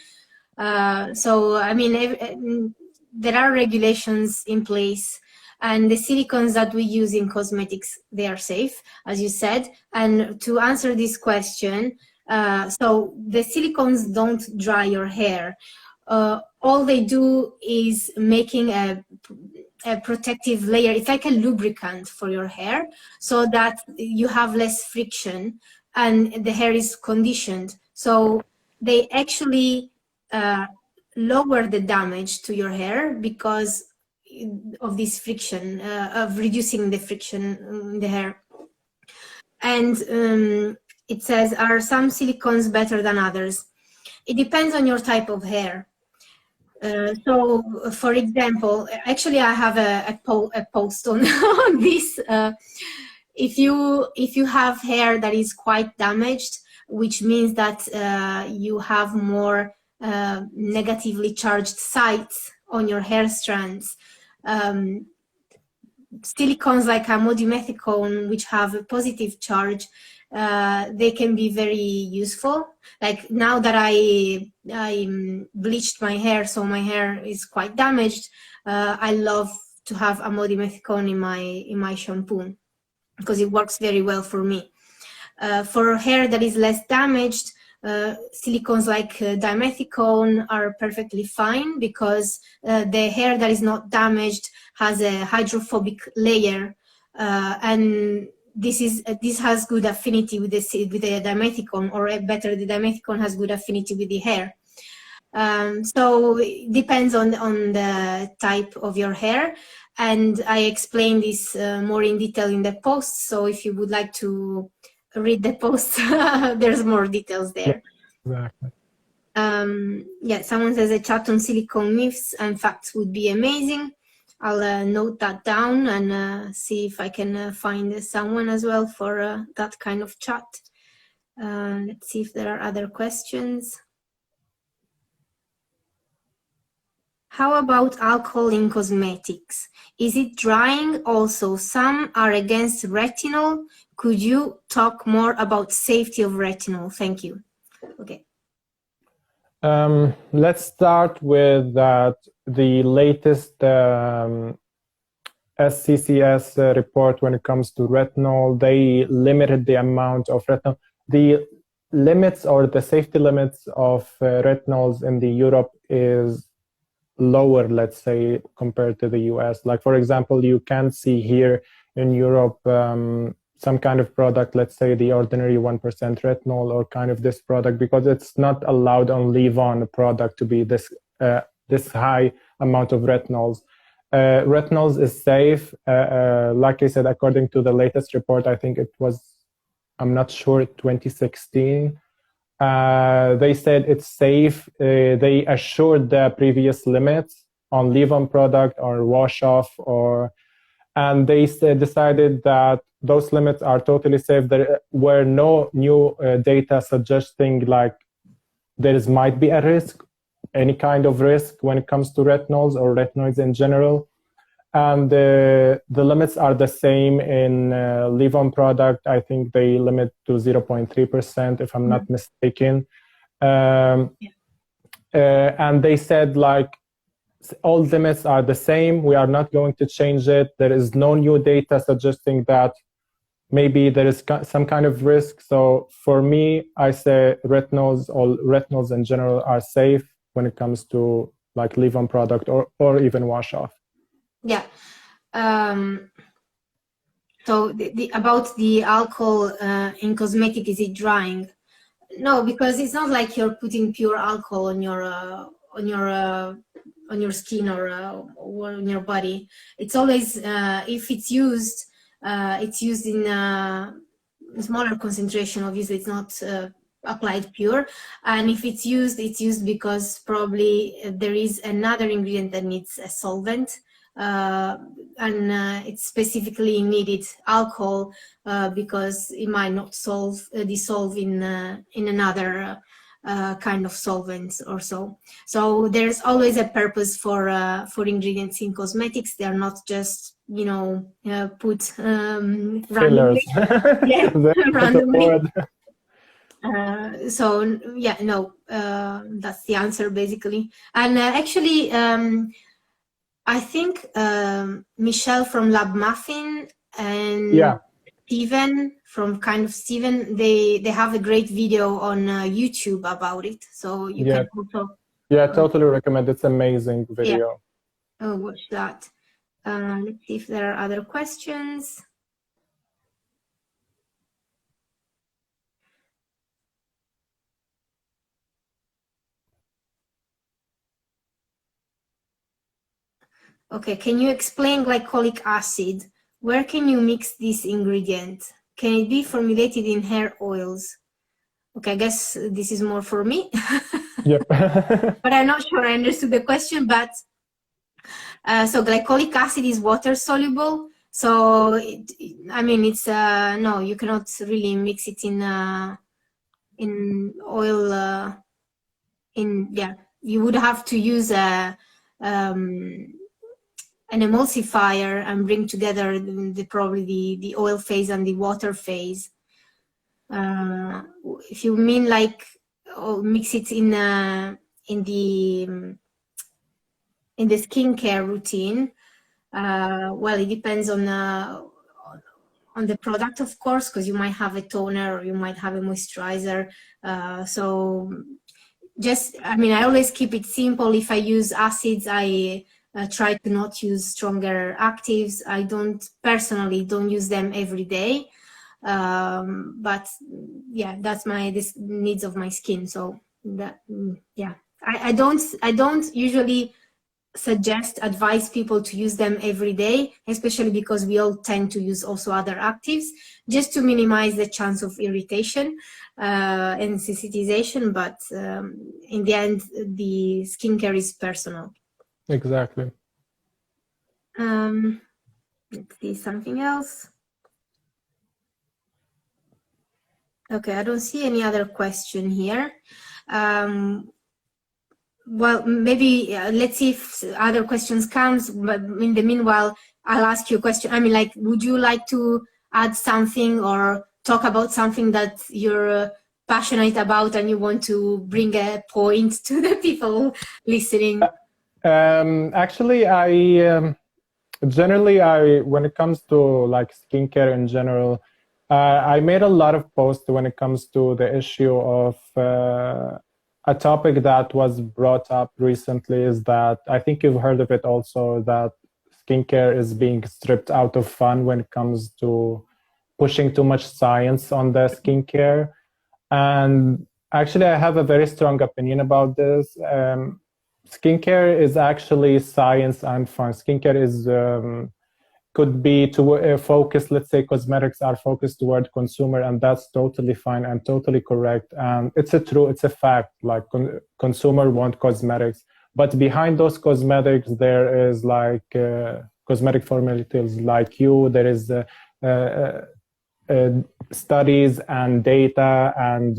So I mean, there are regulations in place, and the silicones that we use in cosmetics, they are safe, as you said. And to answer this question, so the silicones don't dry your hair. All they do is making a protective layer. It's like a lubricant for your hair, so that you have less friction and the hair is conditioned. So they actually lower the damage to your hair because of this friction, of reducing the friction in the hair. And it says, are some silicones better than others? It depends on your type of hair. So, for example, actually, I have a post on on this. If you have hair that is quite damaged, which means that you have more negatively charged sites on your hair strands, silicones like amodimethicone, which have a positive charge, they can be very useful. Like now that I bleached my hair, so my hair is quite damaged, I love to have amodimethicone in my shampoo because it works very well for me. For hair that is less damaged, silicones like dimethicone are perfectly fine, because the hair that is not damaged has a hydrophobic layer, and this has good affinity with the dimethicone, or better, the dimethicone has good affinity with the hair. So it depends on the type of your hair, and I explain this more in detail in the post. So if you would like to read the post, there's more details there. Exactly. Yeah, someone says a chat on silicone myths and facts would be amazing. I'll note that down and see if I can find someone as well for that kind of chat. Let's see if there are other questions. How about alcohol in cosmetics? Is it drying also? Some are against retinol. Could you talk more about safety of retinol? Thank you. Okay. Let's start with that. The latest SCCS report when it comes to retinol, they limited the amount of retinol. The limits, or the safety limits of retinols in the Europe is lower, let's say, compared to the US. Like, for example, you can see here in Europe some kind of product, let's say the ordinary 1% retinol, or kind of this product, because it's not allowed on leave-on product to be this high amount of retinols. Retinols is safe. Like I said, according to the latest report, I think it was, I'm not sure, 2016, they said it's safe. They assured the previous limits on leave-on product or wash-off, and they decided that those limits are totally safe. There were no new data suggesting like might be a risk, any kind of risk when it comes to retinols or retinoids in general. And the limits are the same in leave-on product. I think they limit to 0.3%, if I'm not mistaken. And they said, like, all limits are the same. We are not going to change it. There is no new data suggesting that maybe there is some kind of risk. So for me, I say retinols, all retinols in general, are safe when it comes to like leave-on product or even wash off. Yeah. So about the alcohol in cosmetic, is it drying? No, because it's not like you're putting pure alcohol on your skin or on your body. It's always if it's used in a smaller concentration. Obviously, it's not applied pure. And if it's used because probably there is another ingredient that needs a solvent. And it's specifically needed alcohol because it might not dissolve in another kind of solvents or so. So there's always a purpose for ingredients in cosmetics. They are not just, you know, put randomly. Yeah, randomly. So yeah, no, that's the answer basically. And actually, I think Michelle from Lab Muffin and Steven from Steven, they have a great video on YouTube about it. So you can also... Yeah, totally recommend. It's amazing video. Yeah. Oh, watch that. Let's see if there are other questions. Okay, can you explain glycolic acid? Where can you mix this ingredient? Can it be formulated in hair oils? Okay, I guess this is more for me. Yep. But I'm not sure I understood the question. But so glycolic acid is water soluble. So I mean, it's no, you cannot really mix it in oil. You would have to use an emulsifier and bring together probably the oil phase and the water phase. If you mean like mix it in the skincare routine, well, it depends on the product, of course, because you might have a toner or you might have a moisturizer. So just, I mean, I always keep it simple. If I use acids, I try to not use stronger actives. I personally don't use them every day. But yeah, that's this needs of my skin. So that, yeah, I don't usually advise people to use them every day, especially because we all tend to use also other actives, just to minimize the chance of irritation and sensitization. But in the end, the skincare is personal. Exactly. Let's see something else. Okay, I don't see any other question here. Well, maybe let's see if other questions comes. But in the meanwhile, I'll ask you a question. I mean, like, would you like to add something or talk about something that you're passionate about and you want to bring a point to the people listening? Actually, generally, when it comes to like skincare in general, I made a lot of posts when it comes to the issue of a topic that was brought up recently, is that I think you've heard of it also, that skincare is being stripped out of fun when it comes to pushing too much science on the skincare. And actually, I have a very strong opinion about this. Skincare is actually science and fun. Skincare is could be to focus, let's say cosmetics are focused toward consumer, and that's totally fine and totally correct. And it's a fact, like consumer want cosmetics, but behind those cosmetics, there is like cosmetic formulators like you, there is studies and data and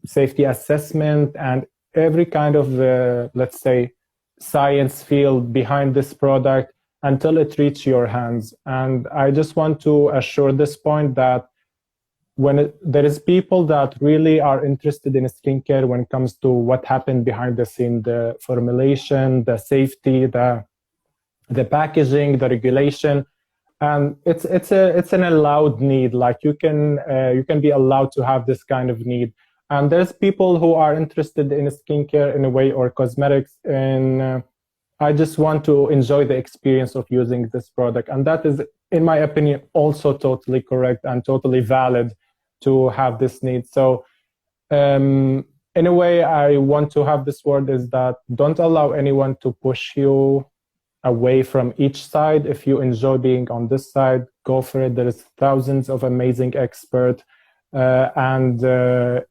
safety assessment and every kind of, let's say, science field behind this product until it reaches your hands. And I just want to assure this point that there is people that really are interested in skincare when it comes to what happened behind the scene, the formulation, the safety, the packaging, the regulation, and it's an allowed need. Like you can be allowed to have this kind of need. And there's people who are interested in skincare in a way or cosmetics, and I just want to enjoy the experience of using this product, and that is, in my opinion, also totally correct and totally valid to have this need. So in a way, I want to have this word is that don't allow anyone to push you away from each side. If you enjoy being on this side, go for it. There is thousands of amazing experts and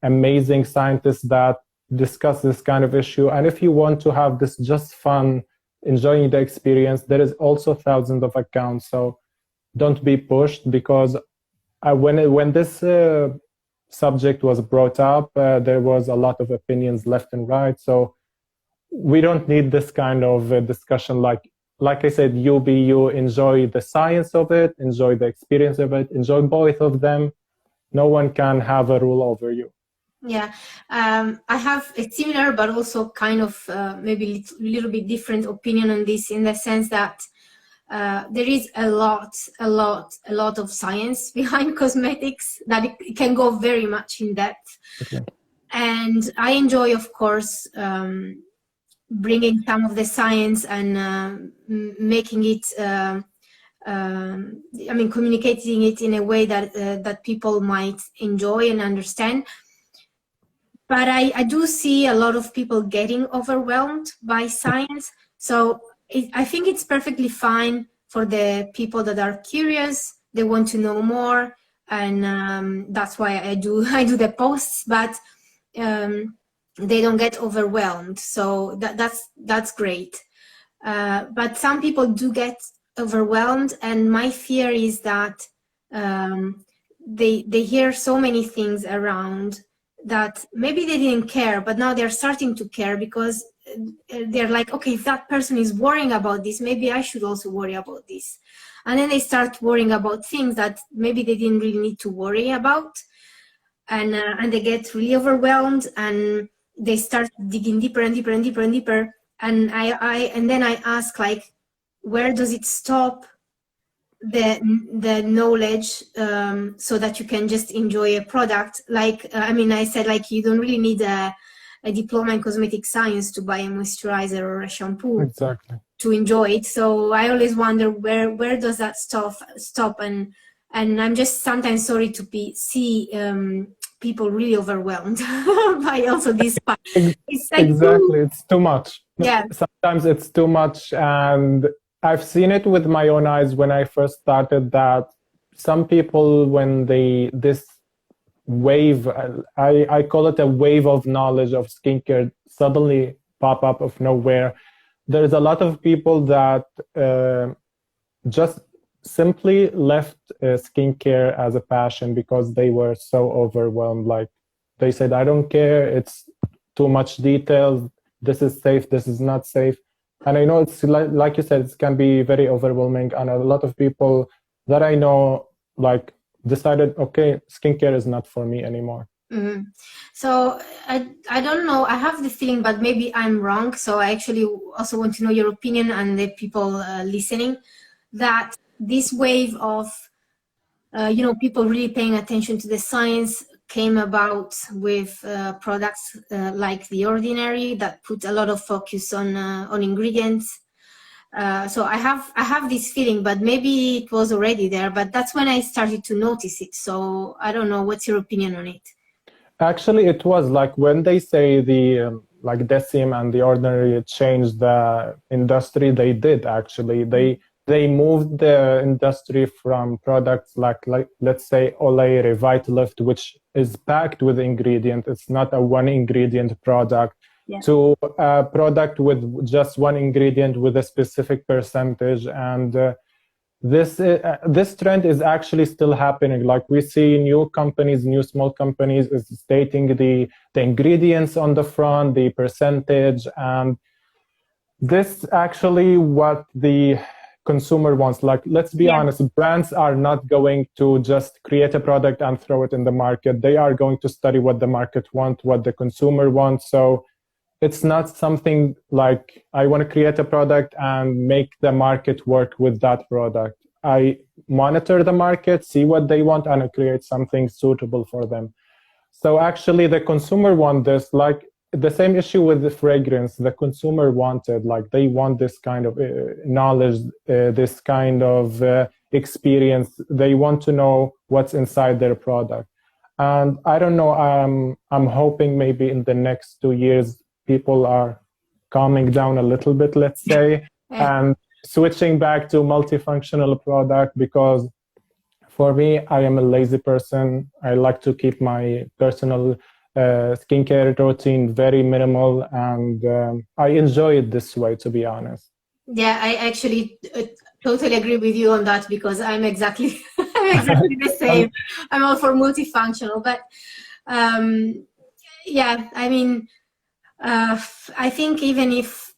amazing scientists that discuss this kind of issue. And if you want to have this just fun, enjoying the experience, there is also thousands of accounts. So don't be pushed, because when this subject was brought up, there was a lot of opinions left and right. So we don't need this kind of discussion. Like I said, you be you, enjoy the science of it, enjoy the experience of it, enjoy both of them. No one can have a rule over you. Yeah, I have a similar but also kind of maybe a little bit different opinion on this, in the sense that there is a lot of science behind cosmetics, that it can go very much in depth. Okay. And I enjoy, of course, bringing some of the science and making it, communicating it in a way that people might enjoy and understand. But I do see a lot of people getting overwhelmed by science. So I think it's perfectly fine for the people that are curious, they want to know more, and that's why I do the posts, but they don't get overwhelmed. So that's great. But some people do get overwhelmed, and my fear is that they hear so many things around that maybe they didn't care, but now they're starting to care, because they're like, okay, if that person is worrying about this, maybe I should also worry about this. And then they start worrying about things that maybe they didn't really need to worry about, and they get really overwhelmed, and they start digging deeper and deeper and deeper and deeper. And then I ask, like, where does it stop, the knowledge, so that you can just enjoy a product? Like, I said, like, you don't really need a diploma in cosmetic science to buy a moisturizer or a shampoo. Exactly. To enjoy it. So I always wonder where does that stop, and I'm just sometimes sorry to see people really overwhelmed by also this part. It's like, exactly, it's too much. Yeah. Sometimes it's too much, and I've seen it with my own eyes when I first started, that some people, when this wave, I call it a wave of knowledge of skincare, suddenly pop up of nowhere. There's a lot of people that just simply left skincare as a passion because they were so overwhelmed. Like, they said, I don't care, it's too much details, this is safe, this is not safe. And I know it's like you said, it can be very overwhelming, and a lot of people that I know like decided, okay, skincare is not for me anymore. Mm-hmm. So I don't know, I have the feeling, but maybe I'm wrong, so I actually also want to know your opinion and the people listening, that this wave of people really paying attention to the science came about with products like The Ordinary, that put a lot of focus on ingredients. So I have this feeling, but maybe it was already there, but that's when I started to notice it. So I don't know, what's your opinion on it? Actually, it was like when they say the like Decim and The Ordinary changed the industry, they did actually. They moved the industry from products like let's say Olay Revitalift, which is packed with ingredient. It's not a one ingredient product, yeah, to a product with just one ingredient with a specific percentage. And this trend is actually still happening. Like we see new companies, new small companies is stating the ingredients on the front, the percentage, and this actually what the consumer wants. Like, let's be honest, brands are not going to just create a product and throw it in the market. They are going to study what the market wants, what the consumer wants. So it's not something like I want to create a product and make the market work with that product. I monitor the market, see what they want, and I create something suitable for them. So actually the consumer want this, like the same issue with the fragrance. The consumer wanted, like they want this kind of knowledge, this kind of experience. They want to know what's inside their product. And I don't know, I'm hoping maybe in the next 2 years, people are calming down a little bit, let's say, and switching back to multifunctional product, because for me, I am a lazy person. I like to keep my personal skincare routine very minimal, and I enjoy it this way, to be honest. Yeah, I actually totally agree with you on that, because I'm exactly the same. I'm all for multifunctional, but yeah, I mean, I think even if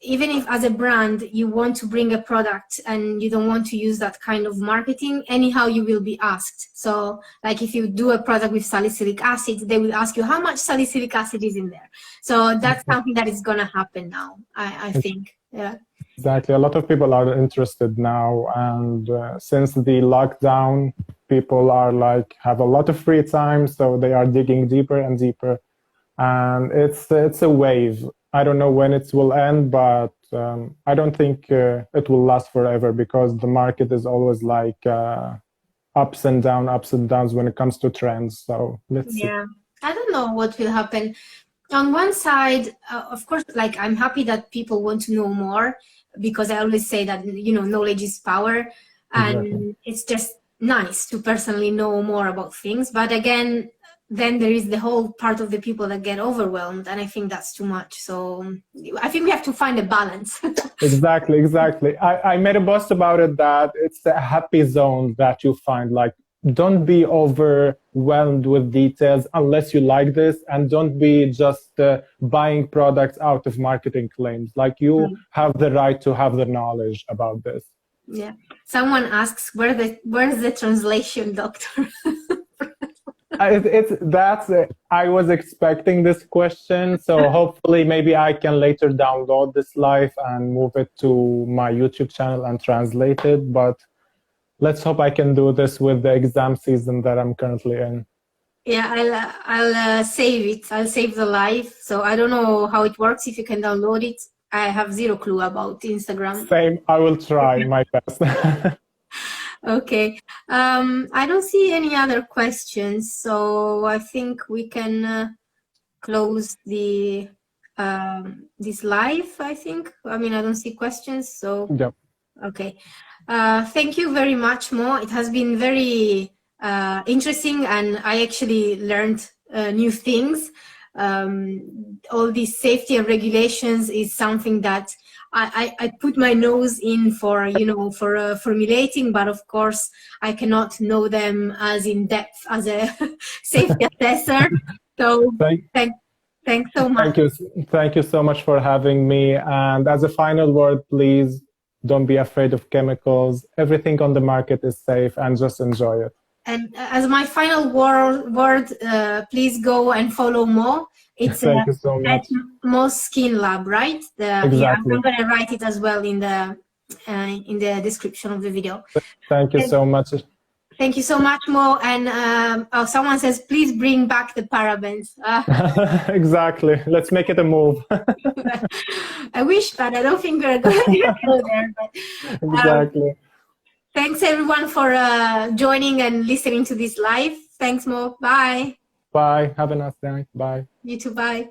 as a brand you want to bring a product and you don't want to use that kind of marketing, anyhow you will be asked. So like if you do a product with salicylic acid, they will ask you how much salicylic acid is in there. So that's something that is going to happen now, I think. Yeah. Exactly. A lot of people are interested now, and since the lockdown, people are like have a lot of free time, so they are digging deeper and deeper. And it's a wave. I don't know when it will end, but I don't think it will last forever, because the market is always like ups and downs when it comes to trends. So let's see. Yeah, I don't know what will happen. On one side, of course, like I'm happy that people want to know more, because I always say that, you know, knowledge is power, and it's just nice to personally know more about things. But again, then there is the whole part of the people that get overwhelmed, and I think that's too much. So I think we have to find a balance. Exactly. I made a post about it, that it's a happy zone that you find. Like, don't be overwhelmed with details unless you like this, and don't be just buying products out of marketing claims. Like, you have the right to have the knowledge about this. Yeah. Someone asks, where's the translation, doctor? I was expecting this question, so hopefully maybe I can later download this live and move it to my YouTube channel and translate it. But let's hope I can do this with the exam season that I'm currently in. Yeah, I'll save it. I'll save the live. So I don't know how it works, if you can download it. I have zero clue about Instagram. Same. I will try my best. Okay. I don't see any other questions, so I think we can close the this live, I think. I mean, I don't see questions, so Yep. Okay. Thank you very much, Mo. It has been very interesting, and I actually learned new things. All these safety and regulations is something that I put my nose in for, you know, for formulating, but of course I cannot know them as in depth as a safety assessor. So thanks so much. Thank you so much for having me. And as a final word, please don't be afraid of chemicals. Everything on the market is safe, and just enjoy it. And as my final word, please go and follow Mo. It's Thank you so much. at Mo's Skin Lab, right? Exactly. Yeah, I'm going to write it as well in the description of the video. Thank you so much. Thank you so much, Mo. And someone says, please bring back the parabens. Exactly. Let's make it a move. I wish, but I don't think we're going to go there. But, exactly. Thanks, everyone, for joining and listening to this live. Thanks, Mo. Bye. Bye. Have a nice day. Bye. You too. Bye.